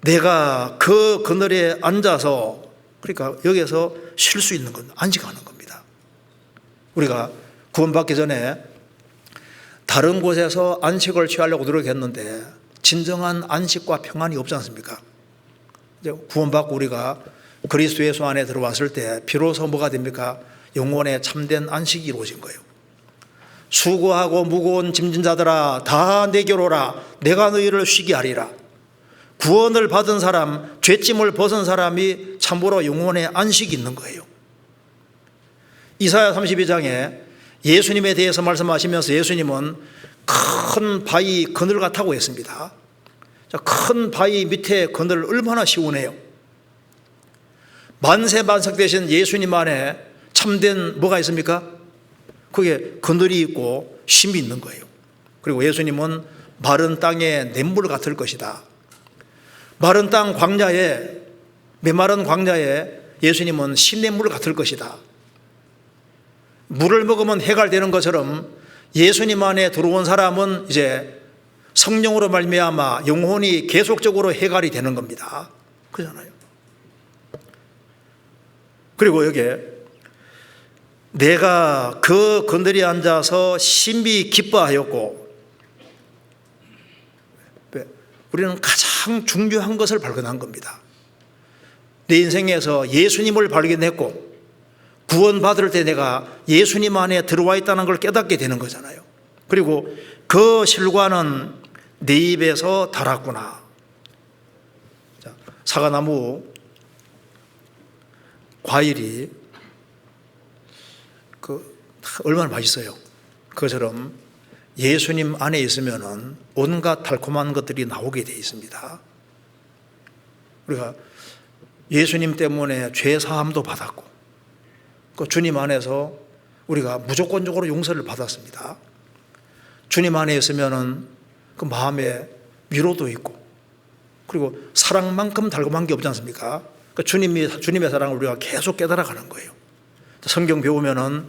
내가 그 그늘에 앉아서, 그러니까 여기에서 쉴 수 있는 건 안식하는 겁니다. 우리가 구원받기 전에 다른 곳에서 안식을 취하려고 노력했는데 진정한 안식과 평안이 없지 않습니까? 이제 구원받고 우리가 그리스도 예수 안에 들어왔을 때 비로소 뭐가 됩니까? 영혼의 참된 안식이 이루어진 거예요. 수고하고 무거운 짐진 자들아 다 내게로 오라. 내가 너희를 쉬게 하리라. 구원을 받은 사람, 죄짐을 벗은 사람이 참으로 영혼의 안식이 있는 거예요. 이사야 32장에 예수님에 대해서 말씀하시면서 예수님은 큰 바위 그늘 같다고 했습니다. 큰 바위 밑에 그늘 얼마나 시원해요. 만세만석 되신 예수님 안에 참된 뭐가 있습니까? 그게 그늘이 있고 쉼이 있는 거예요. 그리고 예수님은 마른 땅에 냇물 같을 것이다. 마른 땅 광야에, 메마른 광야에 예수님은 시냇물 같을 것이다. 물을 먹으면 해가 되는 것처럼 예수님 안에 들어온 사람은 이제 성령으로 말미암아 영혼이 계속적으로 해갈이 되는 겁니다. 그렇잖아요. 그리고 여기에 내가 그 그늘에 앉아서 심히 기뻐하였고, 우리는 가장 중요한 것을 발견한 겁니다. 내 인생에서 예수님을 발견했고 구원받을 때 내가 예수님 안에 들어와 있다는 걸 깨닫게 되는 거잖아요. 그리고 그 실과는 내 입에서 달았구나. 자, 사과나무 과일이 얼마나 맛있어요. 그것처럼 예수님 안에 있으면은 온갖 달콤한 것들이 나오게 되어 있습니다. 우리가 예수님 때문에 죄 사함도 받았고, 그 주님 안에서 우리가 무조건적으로 용서를 받았습니다. 주님 안에 있으면은 그 마음에 위로도 있고, 그리고 사랑만큼 달콤한 게 없지 않습니까? 그 주님의 사랑을 우리가 계속 깨달아가는 거예요. 성경 배우면은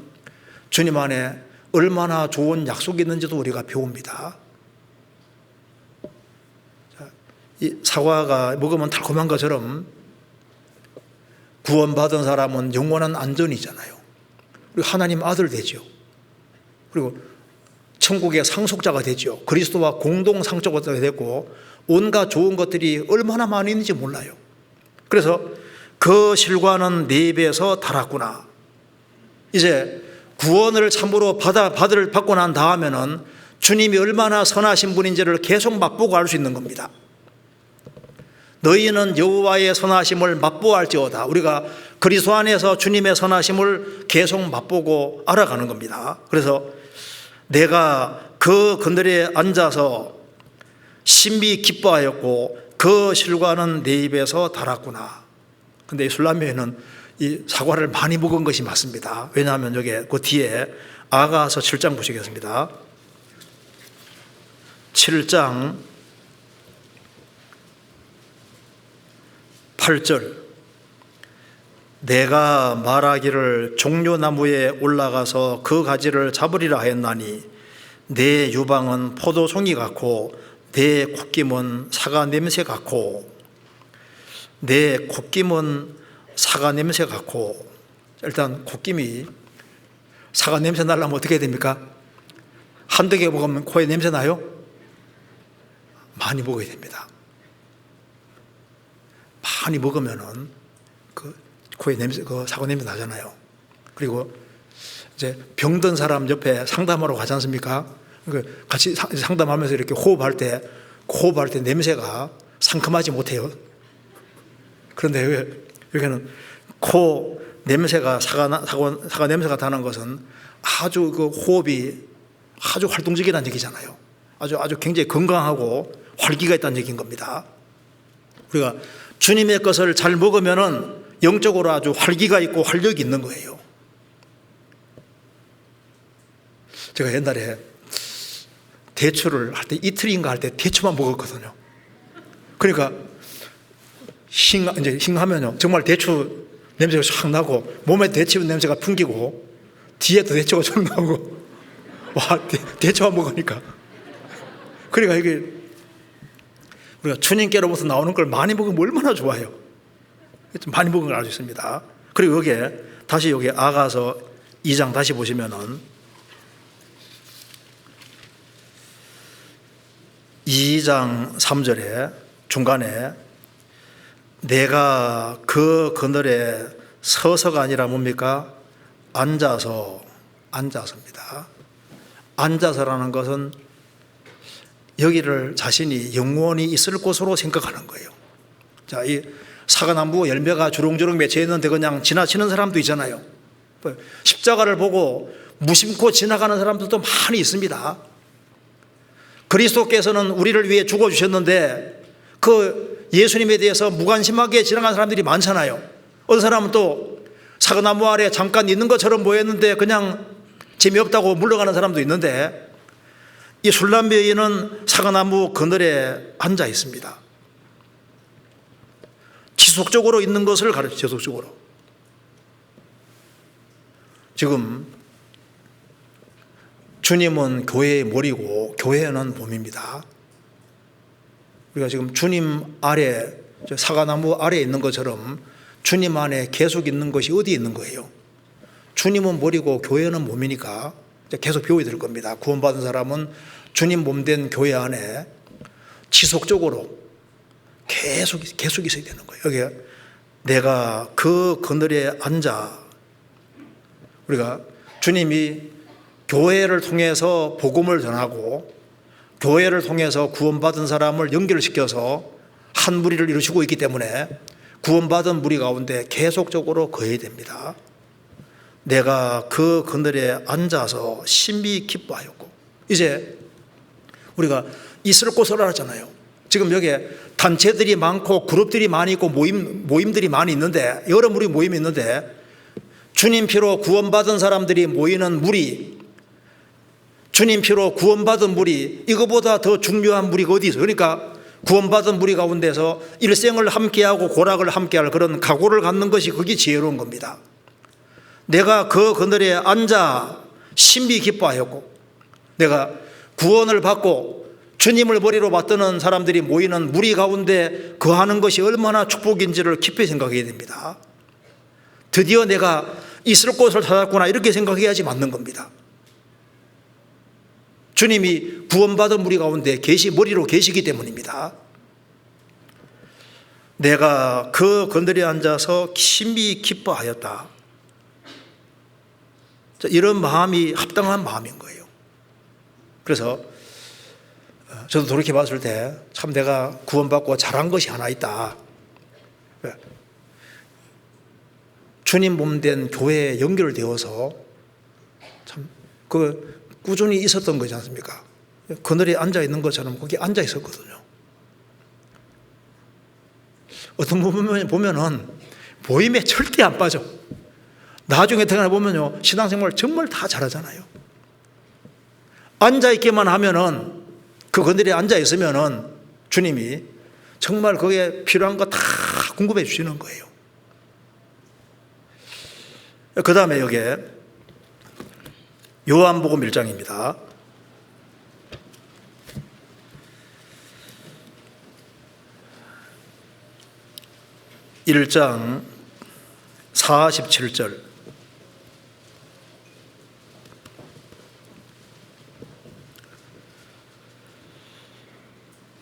주님 안에 얼마나 좋은 약속이 있는지도 우리가 배웁니다. 이 사과가 먹으면 달콤한 것처럼 구원받은 사람은 영원한 안전이잖아요. 그리고 하나님 아들 되죠. 그리고 천국의 상속자가 되죠. 그리스도와 공동 상속자가 되고 온갖 좋은 것들이 얼마나 많이 있는지 몰라요. 그래서 그 실과는 내 입에서 달았구나. 이제 구원을 참으로 받고 난 다음에는 주님이 얼마나 선하신 분인지를 계속 맛보고 알 수 있는 겁니다. 너희는 여호와의 선하심을 맛보알지어다. 우리가 그리스도 안에서 주님의 선하심을 계속 맛보고 알아가는 겁니다. 그래서 내가 그 그늘에 앉아서 심히 기뻐하였고 그 실과는 내 입에서 달았구나. 근데 이 술람교회는 이 사과를 많이 먹은 것이 맞습니다. 왜냐하면 여기 그 뒤에 아가서 7장 보시겠습니다. 7장 8절, 내가 말하기를 종려나무에 올라가서 그 가지를 잡으리라 하였나니 내 유방은 포도송이 같고 내 콧김은 사과 냄새 같고, 내 콧김은 사과 냄새 같고. 일단 콧김이 사과 냄새 나려면 어떻게 해야 됩니까? 한두 개 먹으면 코에 냄새 나요? 많이 먹어야 됩니다. 많이 먹으면은 그 코에 냄새, 그 사과 냄새 나잖아요. 그리고 이제 병든 사람 옆에 상담하러 가지 않습니까? 같이 상담하면서 이렇게 호흡할 때 냄새가 상큼하지 못해요. 그런데 여기는 코 냄새가 사과 냄새가 나는 것은 아주 그 호흡이 아주 활동적이라는 얘기잖아요. 아주 굉장히 건강하고 활기가 있다는 얘기인 겁니다. 우리가 주님의 것을 잘 먹으면은 영적으로 아주 활기가 있고 활력이 있는 거예요. 제가 옛날에 대추를 할 때 이틀인가 할 때 대추만 먹었거든요. 그러니까 싱하면요 정말 대추 냄새가 싹 나고 몸에 대추 냄새가 풍기고 뒤에도 대추가 좀 나오고, 와, 대추만 먹으니까. 그러니까 이게 우리가 주님께로부터 나오는 걸 많이 먹으면 얼마나 좋아요. 많이 먹은 걸 알 수 있습니다. 그리고 여기에 다시 여기 아가서 2장 다시 보시면은 2장 3절에 중간에 내가 그 그늘에 서서가 아니라 뭡니까? 앉아서입니다. 앉아서라는 것은 여기를 자신이 영원히 있을 곳으로 생각하는 거예요. 자, 이 사과나무 열매가 주렁주렁 맺혀 있는데 그냥 지나치는 사람도 있잖아요. 십자가를 보고 무심코 지나가는 사람들도 많이 있습니다. 그리스도께서는 우리를 위해 죽어주셨는데 그 예수님에 대해서 무관심하게 지나가는 사람들이 많잖아요. 어떤 사람은 또 사과나무 아래 잠깐 있는 것처럼 보였는데 그냥 재미없다고 물러가는 사람도 있는데, 이 술람 여인은 사과나무 그늘에 앉아 있습니다. 지속적으로 있는 것을 가르쳐, 지속적으로. 지금 주님은 교회의 머리고 교회는 몸입니다. 우리가 지금 주님 아래, 사과나무 아래에 있는 것처럼 주님 안에 계속 있는 것이 어디에 있는 거예요? 주님은 머리고 교회는 몸이니까 계속 배워야 될 겁니다. 구원받은 사람은 주님 몸된 교회 안에 지속적으로 계속 있어야 되는 거예요. 여기 내가 그 그늘에 앉아, 우리가 주님이 교회를 통해서 복음을 전하고 교회를 통해서 구원받은 사람을 연결시켜서 한 무리를 이루시고 있기 때문에 구원받은 무리 가운데 계속적으로 거해야 됩니다. 내가 그 그늘에 앉아서 심히 기뻐하였고, 이제 우리가 있을 곳을 알았잖아요. 지금 여기에 단체들이 많고 그룹들이 많이 있고 모임들이 많이 있는데, 여러 무리 모임이 있는데, 주님 피로 구원받은 사람들이 모이는 무리, 주님 피로 구원받은 무리, 이거보다 더 중요한 무리가 어디 있어요? 그러니까 구원받은 무리 가운데서 일생을 함께하고 고락을 함께할 그런 각오를 갖는 것이 그게 지혜로운 겁니다. 내가 그 그늘에 앉아 심히 기뻐하였고, 내가 구원을 받고 주님을 머리로 받드는 사람들이 모이는 무리 가운데 거하는 것이 얼마나 축복인지를 깊이 생각해야 됩니다. 드디어 내가 있을 곳을 찾았구나, 이렇게 생각해야지 맞는 겁니다. 주님이 구원받은 무리 가운데 머리로 계시기 때문입니다. 내가 그 그늘에 앉아서 심히 기뻐하였다. 이런 마음이 합당한 마음인 거예요. 그래서 저도 돌이켜 봤을 때 참 내가 구원받고 잘한 것이 하나 있다. 주님 몸된 교회에 연결되어서 참 꾸준히 있었던 거지 않습니까? 그늘에 앉아 있는 것처럼 거기 앉아 있었거든요. 어떤 부분 보면은 모임에 절대 안 빠져. 나중에 태어나 보면요, 신앙생활 정말 다 잘하잖아요. 앉아 있기만 하면은, 그 그늘에 앉아 있으면은 주님이 정말 거기에 필요한 거 다 궁금해 주시는 거예요. 그 다음에 여기에 요한복음 1장입니다. 1장 47절.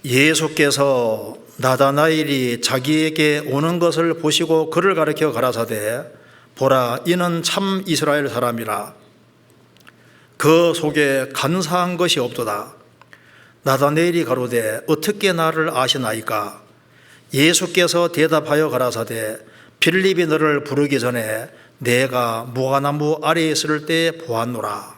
예수께서 나다나엘이 자기에게 오는 것을 보시고 그를 가리켜 가라사대, 보라, 이는 참 이스라엘 사람이라. 그 속에 간사한 것이 없도다. 나다나엘이 가로되, 어떻게 나를 아시나이까? 예수께서 대답하여 가라사대, 빌립이 너를 부르기 전에 내가 무화과나무 아래에 있을 때 보았노라.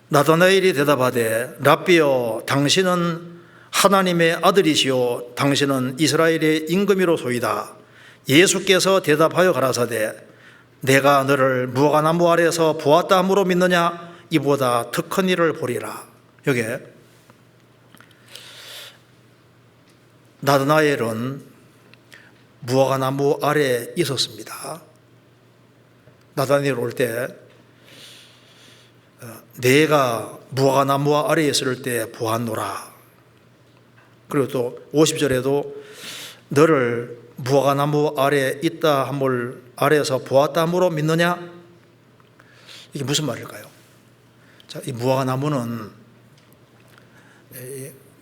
나다나엘이 대답하되, 랍비여, 당신은 하나님의 아들이시요 당신은 이스라엘의 임금이로소이다. 예수께서 대답하여 가라사대, 내가 너를 무화과나무 아래에서 보았다 함으로 믿느냐? 이보다 더 큰 일을 보리라. 여기에 나다나엘은 무화과나무 아래에 있었습니다. 나다나엘 올 때 내가 무화과나무 아래에 있을 때 보았노라. 그리고 또 50절에도 너를 무화과나무 아래에 있다 함을 아래에서 보았다 함으로 믿느냐? 이게 무슨 말일까요? 자, 이 무화과나무는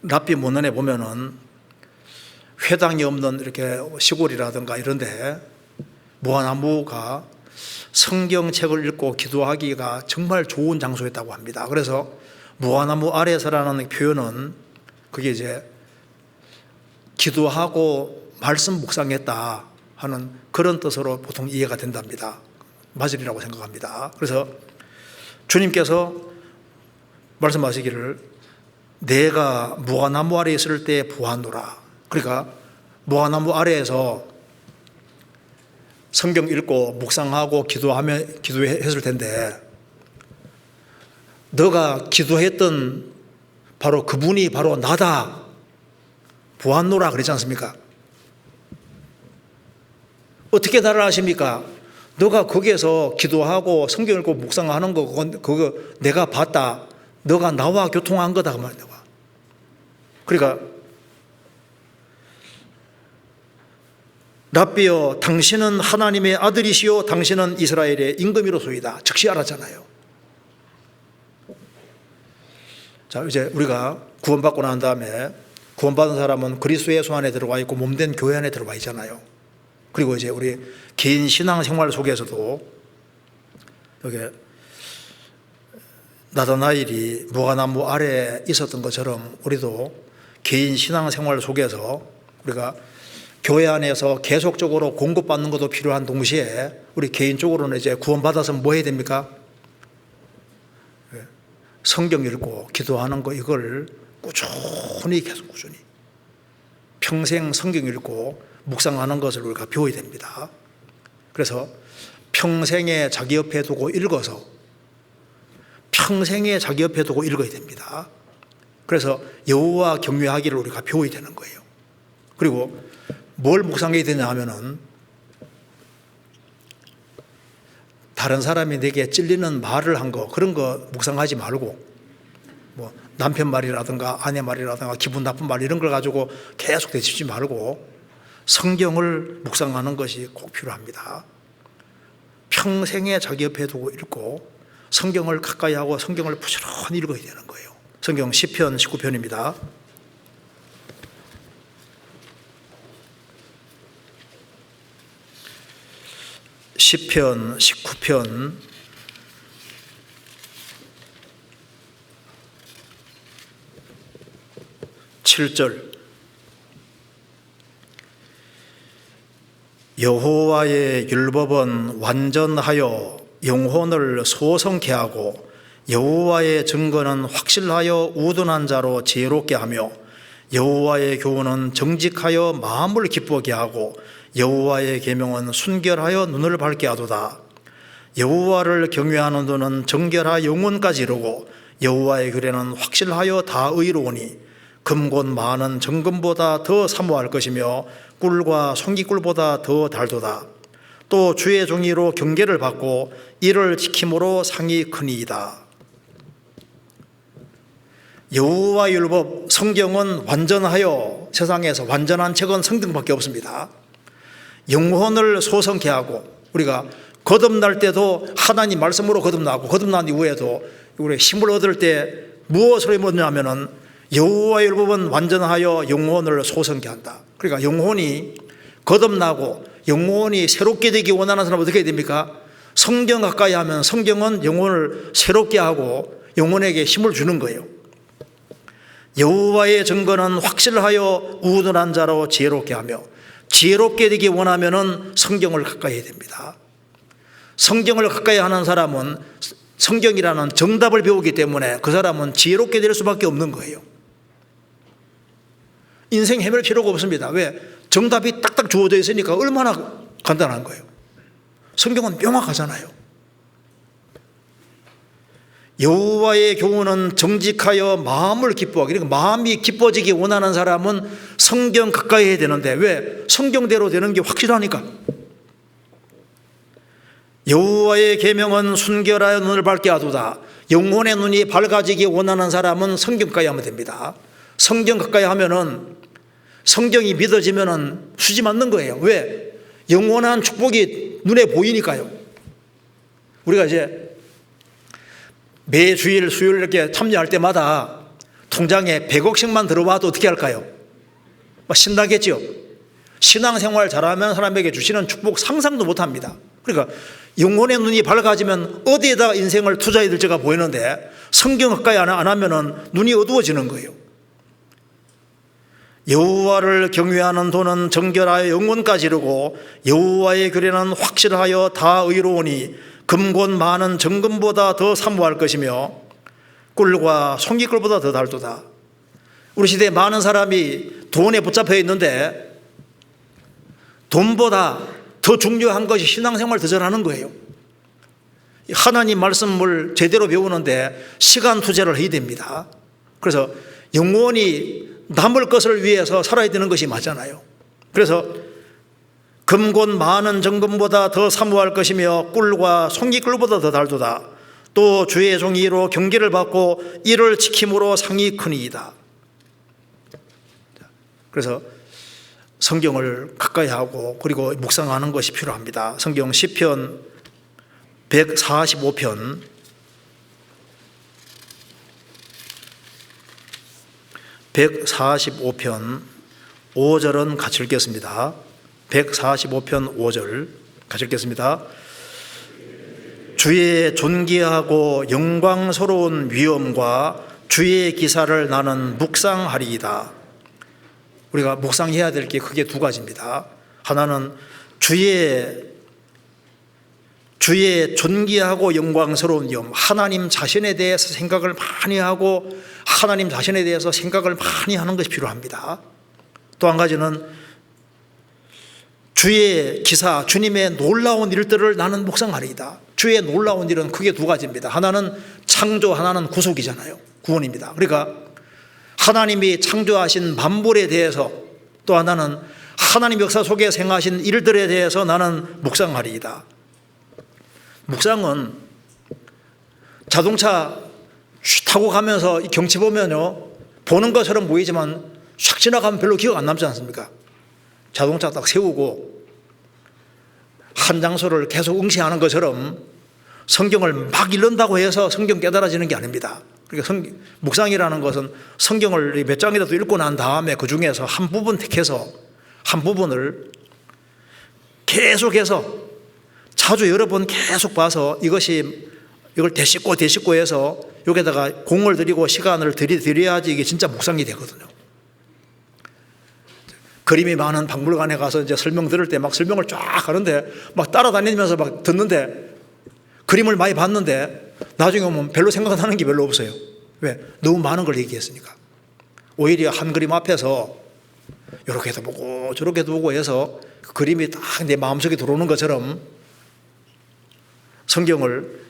랍비 문헌에 보면은 회당이 없는 이렇게 시골이라든가 이런데 무화과나무가 성경책을 읽고 기도하기가 정말 좋은 장소였다고 합니다. 그래서 무화과나무 아래에서라는 표현은 그게 이제 기도하고 말씀 묵상했다 하는 그런 뜻으로 보통 이해가 된답니다. 맞으리라고 생각합니다. 그래서 주님께서 말씀하시기를 내가 무화과나무 아래에 있을 때 보았노라. 그러니까 무화과나무 아래에서 성경 읽고 묵상하고 기도했을 텐데, 너가 기도했던 바로 그분이 바로 나다, 보았노라 그러지 않습니까? 어떻게 나를 아십니까? 너가 거기에서 기도하고 성경 읽고 묵상하는 거 그거 내가 봤다. 너가 나와 교통한 거다 그 말이야. 그러니까 랍비여, 당신은 하나님의 아들이시요 당신은 이스라엘의 임금이로소이다. 즉시 알았잖아요. 자, 이제 우리가 구원받고 난 다음에 구원받은 사람은 그리스도 예수 안에 들어와 있고 몸된 교회 안에 들어와 있잖아요. 그리고 이제 우리 개인 신앙생활 속에서도 여기 나다나엘이 무화과나무 아래에 있었던 것처럼 우리도 개인 신앙생활 속에서 우리가 교회 안에서 계속적으로 공급받는 것도 필요한 동시에 우리 개인적으로는 이제 구원받아서 뭐 해야 됩니까? 성경 읽고 기도하는 거, 이걸 꾸준히 계속 꾸준히 평생 성경 읽고 묵상하는 것을 우리가 배워야 됩니다. 그래서 평생에 자기 옆에 두고 읽어서 평생에 자기 옆에 두고 읽어야 됩니다. 그래서 여호와 경외하기를 우리가 배워야 되는 거예요. 그리고 뭘 묵상해야 되냐 하면은 다른 사람이 내게 찔리는 말을 한 거, 그런 거 묵상하지 말고, 뭐 남편 말이라든가 아내 말이라든가 기분 나쁜 말 이런 걸 가지고 계속 되짚지 말고 성경을 묵상하는 것이 꼭 필요합니다. 평생에 자기 옆에 두고 읽고 성경을 가까이 하고 성경을 부지런히 읽어야 되는 거예요. 성경 시편 19편입니다. 시편 19편 7절. 여호와의 율법은 완전하여 영혼을 소성케 하고 여호와의 증거는 확실하여 우둔한 자로 지혜롭게 하며 여호와의 교훈은 정직하여 마음을 기쁘게 하고 여호와의 계명은 순결하여 눈을 밝게 하도다. 여호와를 경외하는 도는 정결하 영혼까지 이르고 여호와의 규례는 확실하여 다 의로우니 금곧 많은 정금보다 더 사모할 것이며 꿀과 송기꿀보다 더 달도다. 또 주의 종이로 경계를 받고 이를 지킴으로 상이 크니이다. 여호와 율법, 성경은 완전하여, 세상에서 완전한 책은 성경밖에 없습니다. 영혼을 소성케 하고, 우리가 거듭날 때도 하나님 말씀으로 거듭나고, 거듭난 이후에도 우리 힘을 얻을 때 무엇으로 얻냐면은 여호와의 율법은 완전하여 영혼을 소성케 한다. 그러니까 영혼이 거듭나고 영혼이 새롭게 되기 원하는 사람은 어떻게 해야 됩니까? 성경 가까이 하면 성경은 영혼을 새롭게 하고 영혼에게 힘을 주는 거예요. 여호와의 증거는 확실하여 우둔한 자로 지혜롭게 하며, 지혜롭게 되기 원하면은 성경을 가까이 해야 됩니다. 성경을 가까이 하는 사람은 성경이라는 정답을 배우기 때문에 그 사람은 지혜롭게 될 수밖에 없는 거예요. 인생 헤맬 필요가 없습니다. 왜? 정답이 딱딱 주어져 있으니까 얼마나 간단한 거예요. 성경은 명확하잖아요. 여호와의 교훈은 정직하여 마음을 기뻐하게, 그러니까 마음이 기뻐지기 원하는 사람은 성경 가까이 해야 되는데, 왜? 성경대로 되는 게 확실하니까. 여호와의 계명은 순결하여 눈을 밝게 하도다. 영혼의 눈이 밝아지기 원하는 사람은 성경 가까이 하면 됩니다. 성경 가까이 하면은 성경이 믿어지면은 수지 맞는 거예요. 왜? 영원한 축복이 눈에 보이니까요. 우리가 이제 매 주일 수요일 이렇게 참여할 때마다 통장에 100억씩만 들어와도 어떻게 할까요? 신나겠죠. 신앙생활 잘하면 사람에게 주시는 축복 상상도 못합니다. 그러니까 영혼의 눈이 밝아지면 어디에다가 인생을 투자해야 될지가 보이는데 성경 가까이 안 하면은 눈이 어두워지는 거예요. 여호와를 경외하는 도는 정결하여 영혼까지 이르고 여호와의 규례는 확실하여 다 의로우니 금곧 많은 정금보다 더 사모할 것이며 꿀과 송기꿀보다 더 달도다. 우리 시대에 많은 사람이 돈에 붙잡혀 있는데 돈보다 더 중요한 것이 신앙생활 더 잘하는 거예요. 하나님 말씀을 제대로 배우는데 시간 투자를 해야 됩니다. 그래서 영원히 남을 것을 위해서 살아야 되는 것이 맞잖아요. 그래서 금곧 많은 정금보다 더 사모할 것이며 꿀과 송이꿀보다 더 달도다. 또 주의 종이로 경계를 받고 이를 지킴으로 상이 크니이다. 그래서 성경을 가까이 하고 그리고 묵상하는 것이 필요합니다. 성경 시편 145편 5절은 같이 읽겠습니다. 145편 5절 같이 읽겠습니다. 주의 존귀하고 영광스러운 위엄과 주의 기사를 나는 묵상하리이다. 우리가 묵상해야 될 게 크게 두 가지입니다. 하나는 주의 존귀하고 영광스러운 위엄, 하나님 자신에 대해서 생각을 많이 하고 하나님 자신에 대해서 생각을 많이 하는 것이 필요합니다. 또 한 가지는 주의 기사, 주님의 놀라운 일들을 나는 묵상하리이다. 주의 놀라운 일은 크게 두 가지입니다. 하나는 창조, 하나는 구속이잖아요. 구원입니다. 그러니까 하나님이 창조하신 만물에 대해서, 또 하나는 하나님 역사 속에 행하신 일들에 대해서 나는 묵상하리이다. 묵상은 자동차 타고 가면서 이 경치 보면요, 보는 것처럼 보이지만 샥 지나가면 별로 기억 안 남지 않습니까? 자동차 딱 세우고 한 장소를 계속 응시하는 것처럼 성경을 막 읽는다고 해서 성경 깨달아지는 게 아닙니다. 그러니까 묵상이라는 것은 성경을 몇 장이라도 읽고 난 다음에 그 중에서 한 부분 택해서 한 부분을 계속해서 자주 여러 번 계속 봐서 이걸 되씹고 해서 여기다가 공을 들이고 시간을 들여야지 이게 진짜 묵상이 되거든요. 그림이 많은 박물관에 가서 이제 설명 들을 때 막 설명을 쫙 하는데 막 따라다니면서 막 듣는데 그림을 많이 봤는데 나중에 오면 별로 생각나는 게 별로 없어요. 왜? 너무 많은 걸 얘기했으니까. 오히려 한 그림 앞에서 이렇게도 보고 저렇게도 보고 해서 그 그림이 딱 내 마음속에 들어오는 것처럼 성경을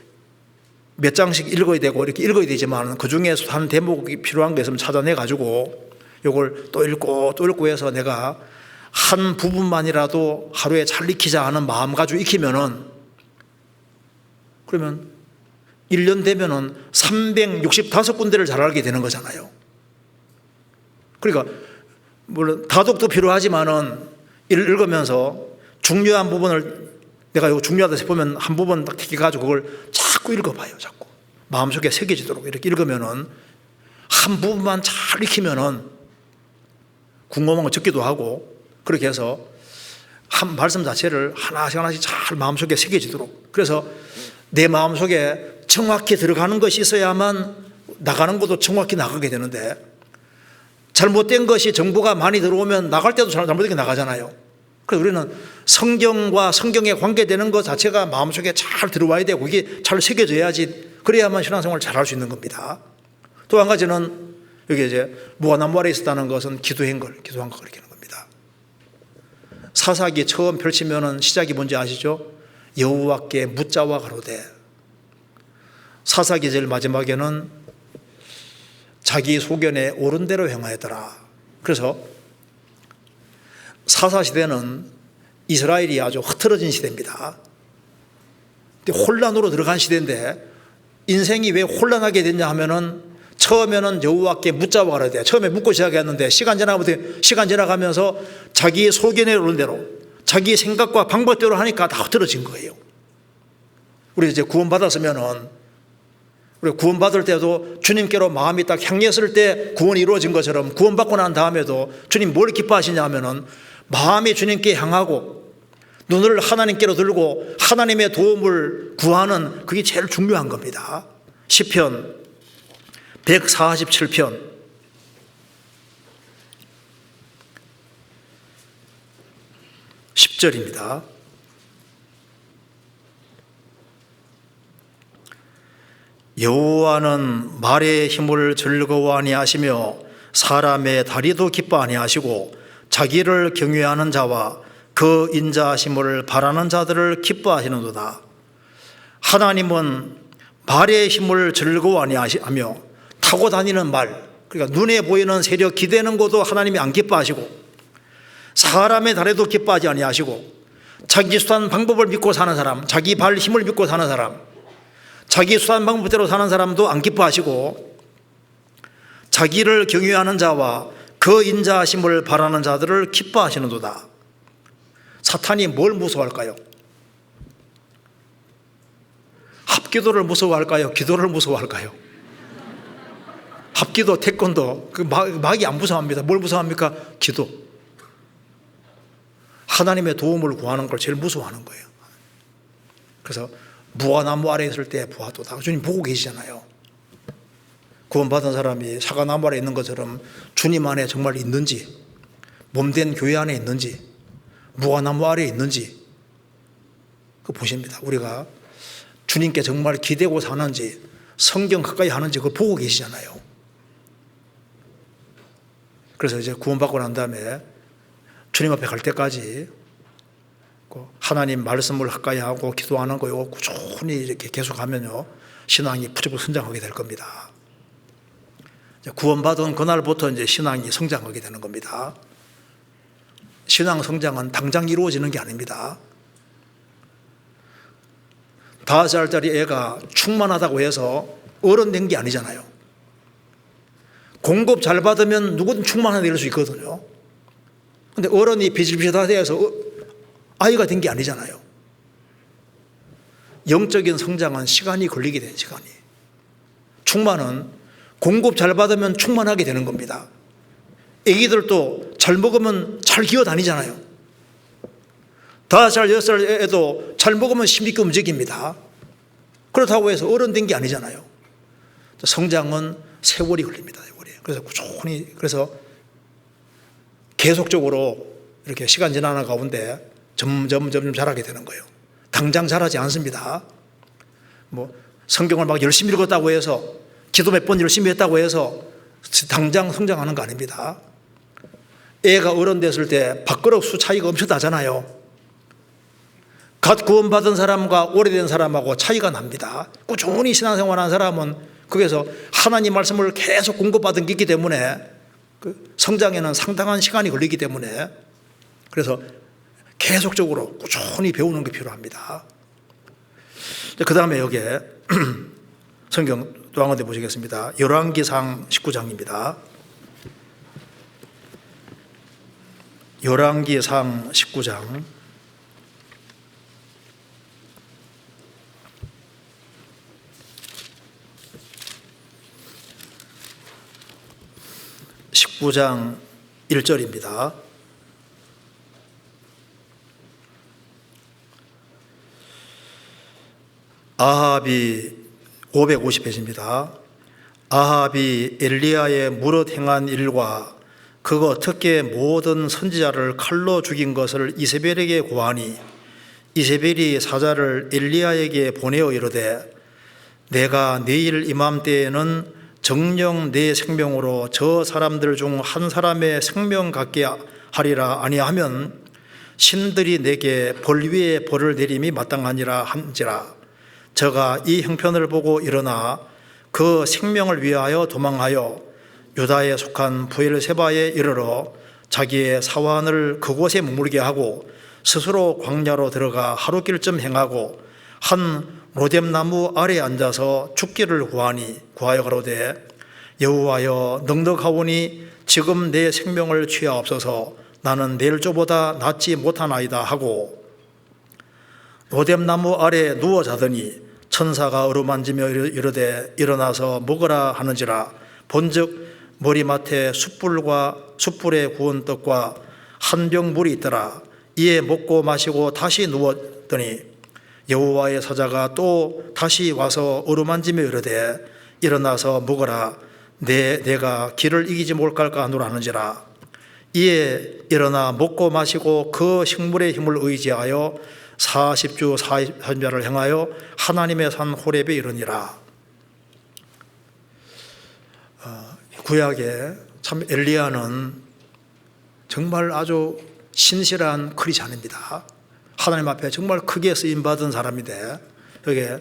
몇 장씩 읽어야 되고 이렇게 읽어야 되지만 그 중에서 한 대목이 필요한 게 있으면 찾아내 가지고 이걸 또 읽고 해서 내가 한 부분만이라도 하루에 잘 익히자 하는 마음 가지고 익히면은, 그러면 1년 되면은 365군데를 잘 알게 되는 거잖아요. 그러니까 물론 다독도 필요하지만은 읽으면서 중요한 부분을 내가 이거 중요하다 싶으면 한 부분 딱 택해가지고 그걸 자꾸 읽어봐요. 자꾸 마음속에 새겨지도록 이렇게 읽으면은 한 부분만 잘 익히면은 궁금한 거 적기도 하고, 그렇게 해서 한 말씀 자체를 하나씩 잘 마음속에 새겨지도록, 그래서 내 마음속에 정확히 들어가는 것이 있어야만 나가는 것도 정확히 나가게 되는데, 잘못된 것이 정보가 많이 들어오면 나갈 때도 잘못되게 나가잖아요. 그래서 우리는 성경과 성경에 관계되는 것 자체가 마음속에 잘 들어와야 되고 이게 잘 새겨져야지, 그래야만 신앙생활을 잘 할 수 있는 겁니다. 또 한 가지는 여기 이제 무화나무 아래 있었다는 것은 기도한 걸 가리키는 겁니다. 사사기 처음 펼치면은 시작이 뭔지 아시죠? 여호와께 묻자와 가로되. 사사기 제일 마지막에는 자기 소견에 옳은 대로 행하였더라. 그래서 사사시대는 이스라엘이 아주 흐트러진 시대입니다. 혼란으로 들어간 시대인데, 인생이 왜 혼란하게 됐냐 하면은 처음에는 여호와께 묻자고 가야 돼. 처음에 묻고 시작했는데 시간 지나가면서 자기의 소견에 오른 대로 자기의 생각과 방법대로 하니까 다 흐트러진 거예요. 우리 이제 구원받았으면은, 우리 구원받을 때도 주님께로 마음이 딱 향했을 때 구원이 이루어진 것처럼 구원받고 난 다음에도 주님 뭘 기뻐하시냐 하면은 마음이 주님께 향하고 눈을 하나님께로 들고 하나님의 도움을 구하는, 그게 제일 중요한 겁니다. 시편 147편 10절입니다. 여호와는 말의 힘을 즐거워 아니하시며 사람의 다리도 기뻐 아니하시고 자기를 경외하는 자와 그 인자하심을 바라는 자들을 기뻐하시는도다. 하나님은 말의 힘을 즐거워하니 하며 타고 다니는 말, 그러니까 눈에 보이는 세력 기대는 것도 하나님이 안 기뻐하시고 사람의 달에도 기뻐하지 아니하시고 자기 수단 방법을 믿고 사는 사람, 자기 발 힘을 믿고 사는 사람, 자기 수단 방법대로 사는 사람도 안 기뻐하시고 자기를 경외하는 자와 그 인자하심을 바라는 자들을 기뻐하시는도다. 사탄이 뭘 무서워할까요? 합기도를 무서워할까요? 기도를 무서워할까요? 합기도, 태권도, 마귀 안 무서워합니다. 뭘 무서워합니까? 기도. 하나님의 도움을 구하는 걸 제일 무서워하는 거예요. 그래서 무화나무 아래에 있을 때 보아도다. 주님 보고 계시잖아요. 구원받은 사람이 사과나무 아래에 있는 것처럼 주님 안에 정말 있는지, 몸된 교회 안에 있는지, 무화나무 아래에 있는지 그거 보십니다. 우리가 주님께 정말 기대고 사는지, 성경 가까이 하는지 그걸 보고 계시잖아요. 그래서 이제 구원받고 난 다음에 주님 앞에 갈 때까지 하나님 말씀을 가까이 하고 기도하는 거요 꾸준히 이렇게 계속하면요 신앙이 부쩍 성장하게 될 겁니다. 구원받은 그날부터 이제 신앙이 성장하게 되는 겁니다. 신앙 성장은 당장 이루어지는 게 아닙니다. 5살짜리 애가 충만하다고 해서 어른 된 게 아니잖아요. 공급 잘 받으면 누구든 충만하게 될 수 있거든요. 근데 어른이 비실비실하다 해서 아이가 된 게 아니잖아요. 영적인 성장은 시간이 걸리게 된 시간이. 충만은 공급 잘 받으면 충만하게 되는 겁니다. 애기들도 잘 먹으면 잘 기어다니잖아요. 5살, 6살 애도 잘 먹으면 힘있게 움직입니다. 그렇다고 해서 어른 된 게 아니잖아요. 성장은 세월이 걸립니다. 세월이. 그래서 꾸준히, 그래서 계속적으로 이렇게 시간 지나는 가운데 점점 자라게 되는 거예요. 당장 자라지 않습니다. 뭐 성경을 막 열심히 읽었다고 해서, 기도 몇 번 열심히 했다고 해서 당장 성장하는 거 아닙니다. 애가 어른 됐을 때 밥그릇 수 차이가 엄청 나잖아요. 갓 구원받은 사람과 오래된 사람하고 차이가 납니다. 꾸준히 신앙생활하는 사람은 거기서 하나님 말씀을 계속 공급받은 게 있기 때문에 그 성장에는 상당한 시간이 걸리기 때문에 그래서 계속적으로 꾸준히 배우는 게 필요합니다. 그 다음에 여기에 성경 또 한 군데 보시겠습니다. 열왕기상 19장입니다. 열왕기상 19장 19장 1절입니다. 아합이 550페이지입니다. 아합이 엘리야의 무릇 행한 일과 그가 특히 모든 선지자를 칼로 죽인 것을 이세벨에게 고하니 이세벨이 사자를 엘리야에게 보내어 이르되 내가 내일 이맘때에는 정녕 내 생명으로 저 사람들 중 한 사람의 생명 갖게 하리라 아니하면 신들이 내게 벌 위에 벌을 내림이 마땅하니라 한지라. 저가 이 형편을 보고 일어나 그 생명을 위하여 도망하여 유다에 속한 브엘세바에 이르러 자기의 사환을 그곳에 머물게 하고 스스로 광야로 들어가 하루길쯤 행하고 한 로뎀나무 아래에 앉아서 죽기를 구하여 가로되 여호와여 넉넉하오니 지금 내 생명을 취하옵소서. 나는 내일조보다 낫지 못하나이다 하고 로뎀나무 아래에 누워 자더니 천사가 어루만지며 이르되 일어나서 먹으라 하는지라. 본즉 머리맡에 숯불에 구운 떡과 한 병 물이 있더라. 이에 먹고 마시고 다시 누웠더니 여호와의 사자가 또 다시 와서 어루만지며 이르되 일어나서 먹으라. 내가 길을 이기지 못할까 하노라 하는지라. 이에 일어나 먹고 마시고 그 식물의 힘을 의지하여 40주 40야를 행하여 하나님의 산 호렙에 이르니라. 구약에 참 엘리야는 정말 아주 신실한 크리스찬입니다. 하나님 앞에 정말 크게 쓰임받은 사람인데 여기에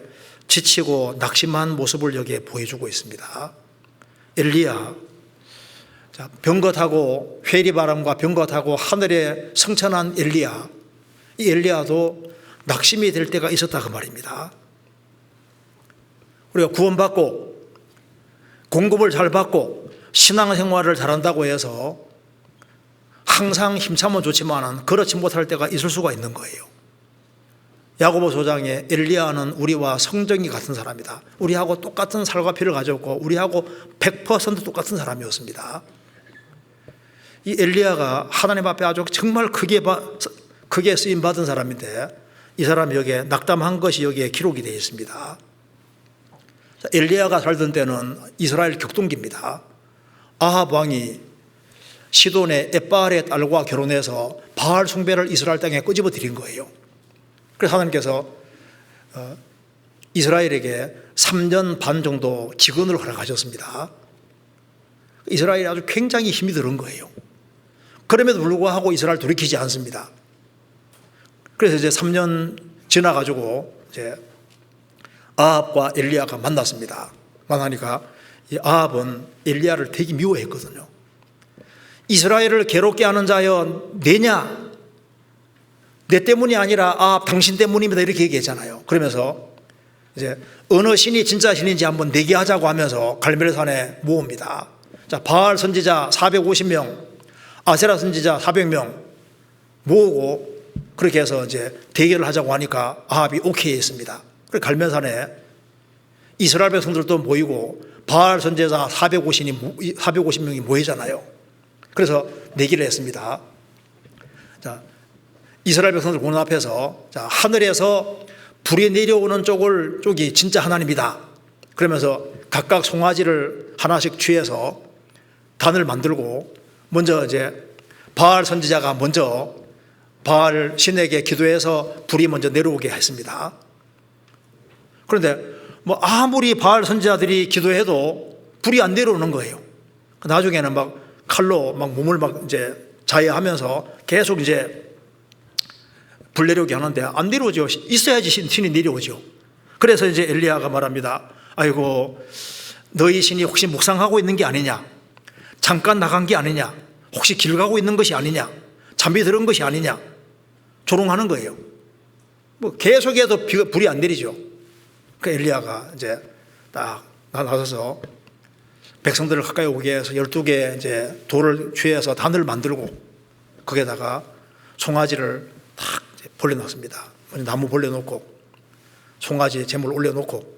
지치고 낙심한 모습을 여기에 보여주고 있습니다. 엘리야, 병거 타고 회리바람과 병거 타고 하늘에 승천한 엘리야, 이 엘리야도 낙심이 될 때가 있었다 그 말입니다. 우리가 구원받고 공급을 잘 받고 신앙생활을 잘한다고 해서 항상 힘차면 좋지만 그렇지 못할 때가 있을 수가 있는 거예요. 야고보서 5장에 엘리야는 우리와 성정이 같은 사람이다. 우리하고 똑같은 살과 피를 가졌고 우리하고 100% 똑같은 사람이었습니다. 이 엘리야가 하나님 앞에 아주 정말 크게 쓰임받은 사람인데 이 사람이 여기에 낙담한 것이 여기에 기록이 되어 있습니다. 엘리야가 살던 때는 이스라엘 격동기입니다. 아합 왕이 시돈의 엣바알의 딸과 결혼해서 바알 숭배를 이스라엘 땅에 끄집어 들인 거예요. 그래서 하나님께서 이스라엘에게 3년 반 정도 기근을 허락하셨습니다. 이스라엘이 아주 굉장히 힘이 들은 거예요. 그럼에도 불구하고 이스라엘 돌이키지 않습니다. 그래서 이제 3년 지나가지고 이제 아합과 엘리야가 만났습니다. 만나니까 이 아합은 엘리야를 되게 미워했거든요. 이스라엘을 괴롭게 하는 자여 내냐? 내 때문이 아니라 아합 당신 때문입니다. 이렇게 얘기했잖아요. 그러면서 이제 어느 신이 진짜 신인지 한번 내기하자고 하면서 갈멜산에 모읍니다. 자, 바알 선지자 450명, 아세라 선지자 400명 모으고 그렇게 해서 이제 대결을 하자고 하니까 아합이 오케이 했습니다. 그래서 갈멜산에 이스라엘 백성들도 모이고 바알 선지자 450명이 모이잖아요. 그래서 내기를 했습니다. 자, 이스라엘 백성들 보는 앞에서 자, 하늘에서 불이 내려오는 쪽이 진짜 하나님이다. 그러면서 각각 송아지를 하나씩 취해서 단을 만들고 먼저 이제 바알 선지자가 먼저 바알 신에게 기도해서 불이 먼저 내려오게 했습니다. 그런데 뭐 아무리 바알 선지자들이 기도해도 불이 안 내려오는 거예요. 나중에는 막 칼로 막 몸을 막 이제 자해하면서 계속 이제 불 내려오게 하는데 안 내려오죠. 있어야지 신이 내려오죠. 그래서 이제 엘리야가 말합니다. 아이고, 너희 신이 혹시 묵상하고 있는 게 아니냐? 잠깐 나간 게 아니냐? 혹시 길 가고 있는 것이 아니냐? 잠이 들은 것이 아니냐? 조롱하는 거예요. 뭐 계속해도 불이 안 내리죠. 그 엘리야가 이제 딱 나서서 백성들을 가까이 오게 해서 12개 이제 돌을 취해서 단을 만들고 거기에다가 송아지를 탁 벌려놨습니다. 나무 벌려놓고 송아지 제물 올려놓고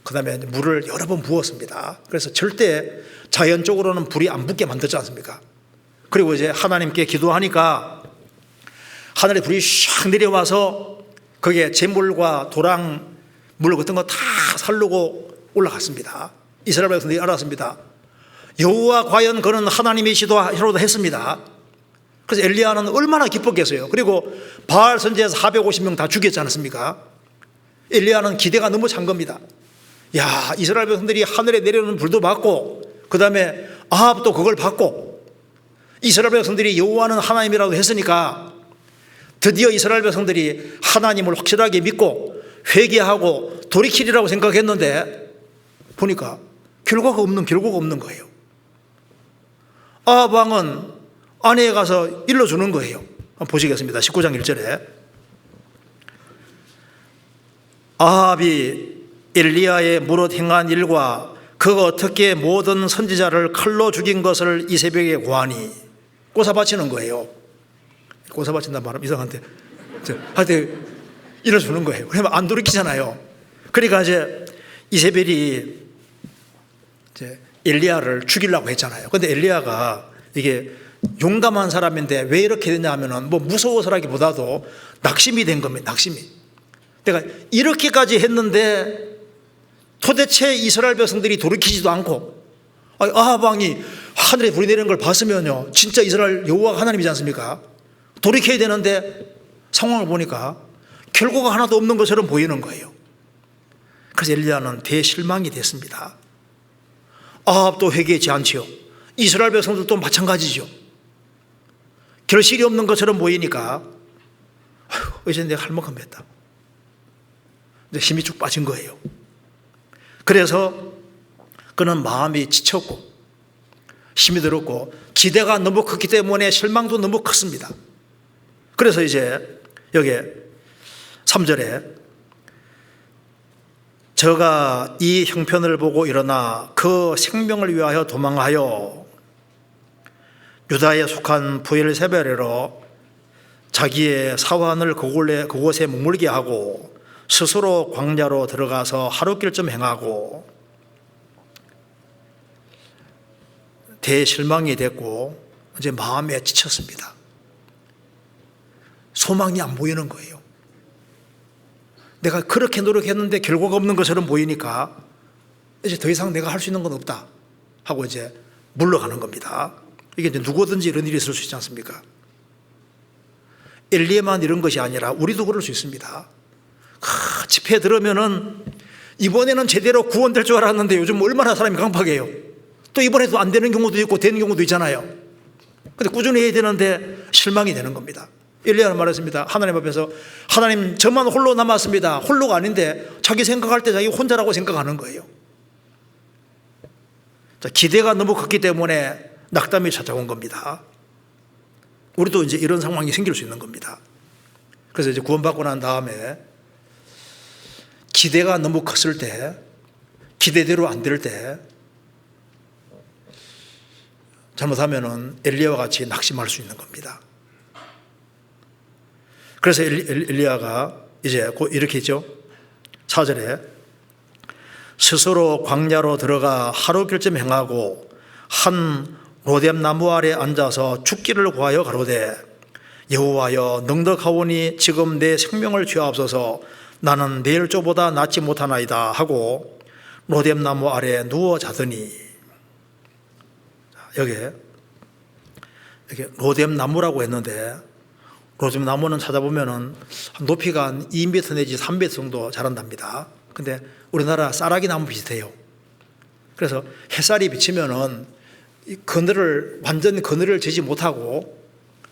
그 다음에 물을 여러 번 부었습니다. 그래서 절대 자연적으로는 불이 안 붙게 만들지 않습니까? 그리고 이제 하나님께 기도하니까 하늘에 불이 샥 내려와서 거기에 제물과 도랑 물 같은 거 다 살르고 올라갔습니다. 이스라엘 백성들이 알았습니다. 여호와 과연 그는 하나님이시도다 했습니다. 그래서 엘리야는 얼마나 기뻤겠어요. 그리고 바알 선지자에서 450명 다 죽였지 않습니까? 엘리야는 기대가 너무 찬 겁니다. 야, 이스라엘 백성들이 하늘에 내려오는 불도 받고 그 다음에 아합도 그걸 받고 이스라엘 백성들이 여호와는 하나님이라고 했으니까 드디어 이스라엘 백성들이 하나님을 확실하게 믿고 회개하고 돌이키리라고 생각했는데 보니까 결과가 없는 거예요. 아합 왕은 아내에 가서 일러주는 거예요. 한번 보시겠습니다. 19장 1절에 아합이 엘리야의 무릇 행한 일과 그가 어떻게 모든 선지자를 칼로 죽인 것을 이 새벽에 고하니 꼬사 바치는 거예요. 꼬사 바친다는 말은 이상한데 하여튼 일러주는 거예요. 그러면 안 돌이키잖아요. 그러니까 이제 이세벨이 이제 엘리야를 죽이려고 했잖아요. 그런데 엘리야가 이게 용감한 사람인데 왜 이렇게 됐냐 하면은 뭐 무서워서라기보다도 낙심이 된 겁니다. 낙심이. 내가 이렇게까지 했는데 도대체 이스라엘 백성들이 돌이키지도 않고 아합 왕이 하늘에 불이 내리는 걸 봤으면요 진짜 이스라엘 여호와가 하나님이지 않습니까? 돌이켜야 되는데 상황을 보니까 결과가 하나도 없는 것처럼 보이는 거예요. 그래서 엘리야는 대실망이 됐습니다. 아합도 회개하지 않지요. 이스라엘 백성들도 마찬가지죠. 결실이 없는 것처럼 보이니까 이제 내가 할 만큼 했다. 이제 힘이 쭉 빠진 거예요. 그래서 그는 마음이 지쳤고 힘이 들었고 기대가 너무 컸기 때문에 실망도 너무 컸습니다. 그래서 이제 여기 3절에 저가 이 형편을 보고 일어나 그 생명을 위하여 도망하여 유다에 속한 브엘세바로 자기의 사환을 그곳에 머물게 하고 스스로 광야로 들어가서 하루길쯤 행하고 대실망이 됐고 이제 마음에 지쳤습니다. 소망이 안 보이는 거예요. 내가 그렇게 노력했는데 결과가 없는 것처럼 보이니까 이제 더 이상 내가 할 수 있는 건 없다 하고 이제 물러가는 겁니다. 이게 이제 누구든지 이런 일이 있을 수 있지 않습니까? 엘리야만 이런 것이 아니라 우리도 그럴 수 있습니다. 집회 들으면은 이번에는 제대로 구원될 줄 알았는데 요즘 얼마나 사람이 강팍해요. 또 이번에도 안 되는 경우도 있고 되는 경우도 있잖아요. 근데 꾸준히 해야 되는데 실망이 되는 겁니다. 엘리야는 말했습니다. 하나님 앞에서 하나님 저만 홀로 남았습니다. 홀로가 아닌데 자기 생각할 때 자기 혼자라고 생각하는 거예요. 자, 기대가 너무 컸기 때문에 낙담이 찾아온 겁니다. 우리도 이제 이런 상황이 생길 수 있는 겁니다. 그래서 이제 구원받고 난 다음에 기대가 너무 컸을 때, 기대대로 안 될 때 잘못하면은 엘리야와 같이 낙심할 수 있는 겁니다. 그래서 엘리야가 이제 곧 이렇게 했죠. 4절에 스스로 광야로 들어가 하루길쯤 행하고 한 로뎀 나무 아래 앉아서 죽기를 구하여 가로되 여호와여 넉넉하오니 지금 내 생명을 취하옵소서 나는 내일 쪼보다 낫지 못하나이다 하고 로뎀 나무 아래 누워 자더니 여기 로뎀 나무라고 했는데 로뎀 나무는 찾아보면은 높이가 한 2m 내지 3m 정도 자란답니다. 근데 우리나라 쌀아기 나무 비슷해요. 그래서 햇살이 비치면은 완전 그늘을 지지 못하고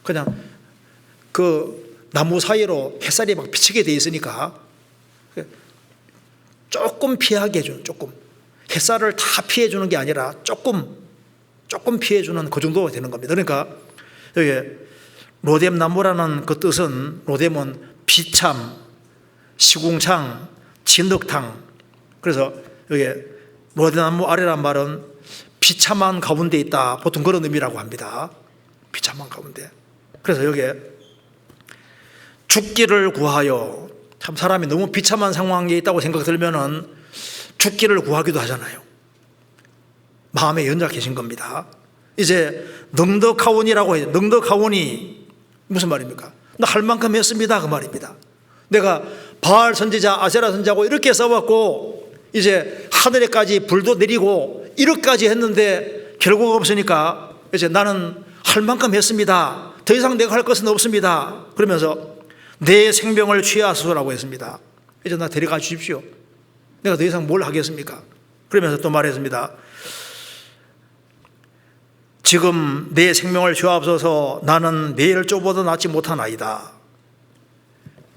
그냥 그 나무 사이로 햇살이 막 비치게 돼 있으니까 조금 피하게 해주는, 조금 햇살을 다 피해 주는 게 아니라 조금 피해 주는 그 정도가 되는 겁니다. 그러니까 여기 로뎀 나무라는 그 뜻은 로뎀은 비참, 시궁창, 진흙탕. 그래서 여기 로뎀 나무 아래란 말은 비참한 가운데 있다. 보통 그런 의미라고 합니다. 비참한 가운데. 그래서 여기에 죽기를 구하여, 참 사람이 너무 비참한 상황에 있다고 생각 들면은 죽기를 구하기도 하잖아요. 마음에 연약해진 겁니다. 이제 넉넉하오니라고 해요. 넉넉하오니 무슨 말입니까? 나 할 만큼 했습니다 그 말입니다. 내가 바알 선지자, 아세라 선지자하고 이렇게 싸웠고 이제 하늘에까지 불도 내리고 이렇게까지 했는데 결과가 없으니까 이제 나는 할 만큼 했습니다. 더 이상 내가 할 것은 없습니다. 그러면서 내 생명을 취하소서라고 했습니다. 이제 나 데려가 주십시오. 내가 더 이상 뭘 하겠습니까? 그러면서 또 말했습니다. 지금 내 생명을 취하옵소서 나는 내일 쪼보다 낫지 못하나이다.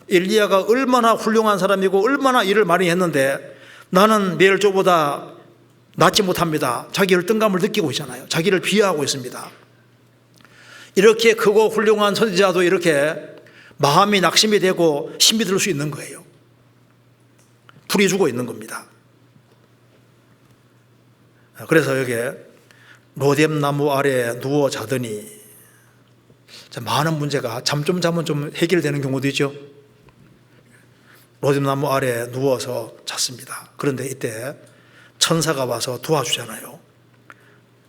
엘리야가 얼마나 훌륭한 사람이고 얼마나 일을 많이 했는데 나는 내일 쪼보다 낫지 못합니다. 자기 열등감을 느끼고 있잖아요. 자기를 비하하고 있습니다. 이렇게 크고 훌륭한 선지자도 이렇게 마음이 낙심이 되고 힘이 들 수 있는 거예요. 불이 죽어 있는 겁니다. 그래서 여기에 로뎀 나무 아래 누워 자더니 많은 문제가 잠 좀 자면 좀 해결되는 경우도 있죠. 로뎀 나무 아래 누워서 잤습니다. 그런데 이때 천사가 와서 도와주잖아요.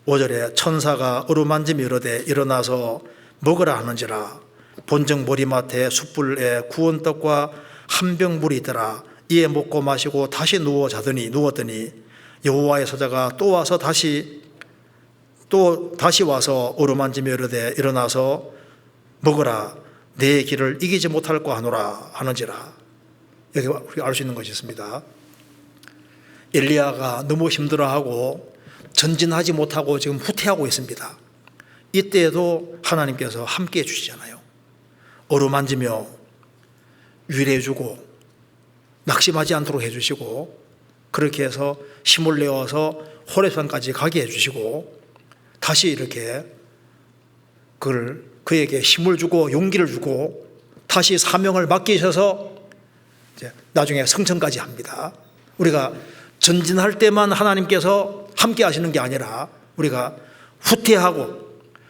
5절에 천사가 어루만짐이 이르되 일어나서 먹으라 하는지라 본즉 머리맡에 숯불에 구운 떡과 한 병 물이 있더라. 이에 먹고 마시고 다시 누웠더니 여호와의 사자가 또 다시 와서 어루만짐이 이르되 일어나서 먹으라 내 길을 이기지 못할까 하노라 하는지라. 여기 우리가 알 수 있는 것이 있습니다. 엘리야가 너무 힘들어하고 전진하지 못하고 지금 후퇴하고 있습니다. 이때에도 하나님께서 함께 해주시잖아요. 어루만지며 위로해주고 낙심하지 않도록 해주시고, 그렇게 해서 힘을 내어서 호렙산까지 가게 해주시고, 다시 이렇게 그에게 힘을 주고 용기를 주고 다시 사명을 맡기셔서 이제 나중에 성천까지 합니다. 우리가 전진할 때만 하나님께서 함께 하시는 게 아니라 우리가 후퇴하고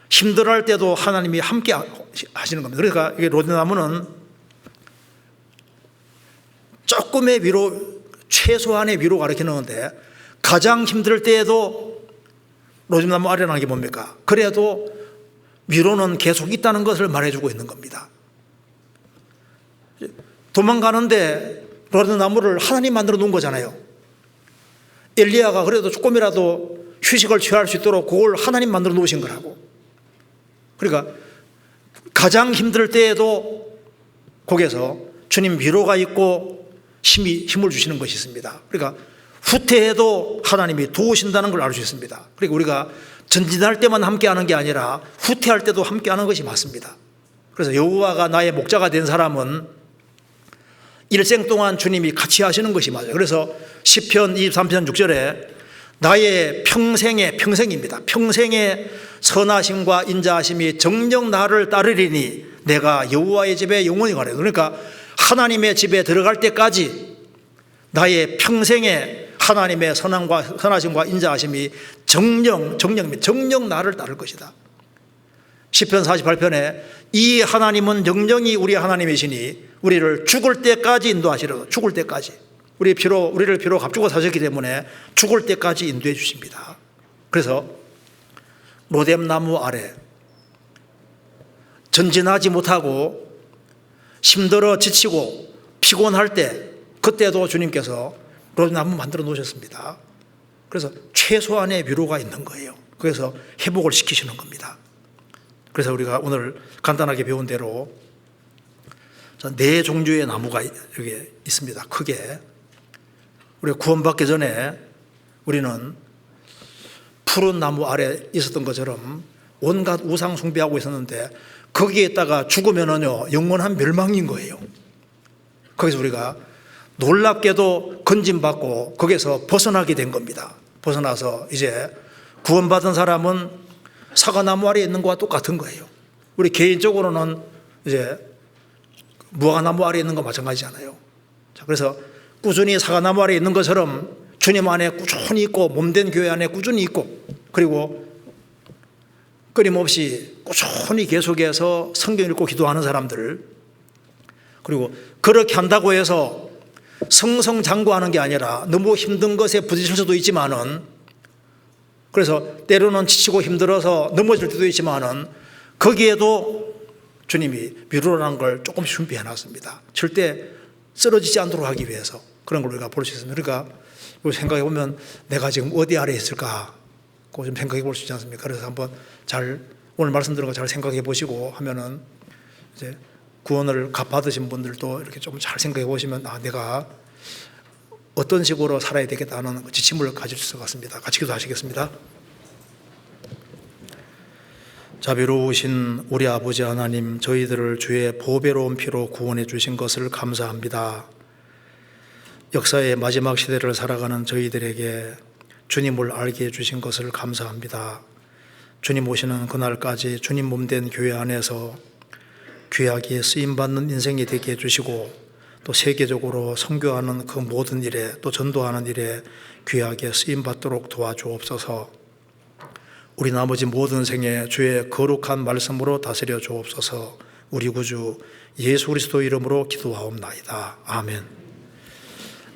힘들어할 때도 하나님이 함께 하시는 겁니다. 그러니까 이게 로드나무는 조금의 위로, 최소한의 위로 가르치는데, 가장 힘들 때에도 로즈나무 아래라는 게 뭡니까? 그래도 위로는 계속 있다는 것을 말해주고 있는 겁니다. 도망가는데 로즈나무를 하나님 만들어 놓은 거잖아요. 엘리야가 그래도 조금이라도 휴식을 취할 수 있도록 그걸 하나님 만들어 놓으신 거라고. 그러니까 가장 힘들 때에도 거기에서 주님 위로가 있고 힘을 주시는 것이 있습니다. 그러니까 후퇴해도 하나님이 도우신다는 걸 알 수 있습니다. 그리고 우리가 전진할 때만 함께하는 게 아니라 후퇴할 때도 함께하는 것이 맞습니다. 그래서 여호와가 나의 목자가 된 사람은 일생 동안 주님이 같이 하시는 것이 맞아요. 그래서 시편 23편 6절에 나의 평생입니다. 평생의 선하심과 인자하심이 정녕 나를 따르리니 내가 여호와의 집에 영원히 가리라. 그러니까 하나님의 집에 들어갈 때까지 나의 평생에 하나님의 선하심과 인자하심이 정녕 나를 따를 것이다. 시편 48편에 이 하나님은 영영이 우리 하나님이시니 우리를 죽을 때까지 인도하시려고. 죽을 때까지 우리를 피로 값주고 사셨기 때문에 죽을 때까지 인도해 주십니다. 그래서 로뎀나무 아래 전진하지 못하고 힘들어 지치고 피곤할 때, 그때도 주님께서 로뎀나무 만들어 놓으셨습니다. 그래서 최소한의 위로가 있는 거예요. 그래서 회복을 시키시는 겁니다. 그래서 우리가 오늘 간단하게 배운 대로 4종류의 나무가 여기 있습니다. 크게. 우리가 구원받기 전에 우리는 푸른 나무 아래 있었던 것처럼 온갖 우상 숭배하고 있었는데, 거기에 있다가 죽으면은요 영원한 멸망인 거예요. 거기서 우리가 놀랍게도 건진받고 거기서 벗어나게 된 겁니다. 벗어나서 이제 구원받은 사람은 사과나무 아래에 있는 것과 똑같은 거예요. 우리 개인적으로는 이제 무화과나무 아래에 있는 거 마찬가지잖아요. 자, 그래서 꾸준히 사과나무 아래에 있는 것처럼 주님 안에 꾸준히 있고, 몸된 교회 안에 꾸준히 있고, 그리고 끊임없이 꾸준히 계속해서 성경 읽고 기도하는 사람들, 그리고 그렇게 한다고 해서 성성장구하는 게 아니라 너무 힘든 것에 부딪힐 수도 있지만은, 그래서 때로는 지치고 힘들어서 넘어질 때도 있지만은 거기에도 주님이 위로라는 걸 조금씩 준비해 놨습니다. 절대 쓰러지지 않도록 하기 위해서. 그런 걸 우리가 볼 수 있습니다. 그러니까 생각해 보면 내가 지금 어디 아래 있을까? 그거 좀 생각해 볼 수 있지 않습니까? 그래서 한번 오늘 말씀 들은 거 잘 생각해 보시고 하면은 이제 구원을 갚아드신 분들도 이렇게 좀 잘 생각해 보시면, 내가 어떤 식으로 살아야 되겠다는 지침을 가질 수 있을 것 같습니다. 같이 기도하시겠습니다. 자비로우신 우리 아버지 하나님, 저희들을 주의 보배로운 피로 구원해 주신 것을 감사합니다. 역사의 마지막 시대를 살아가는 저희들에게 주님을 알게 해주신 것을 감사합니다. 주님 오시는 그날까지 주님 몸된 교회 안에서 귀하게 쓰임받는 인생이 되게 해주시고, 또 세계적으로 선교하는 그 모든 일에, 또 전도하는 일에 귀하게 쓰임받도록 도와주옵소서. 우리 나머지 모든 생에 주의 거룩한 말씀으로 다스려 주옵소서. 우리 구주 예수 그리스도 이름으로 기도하옵나이다. 아멘.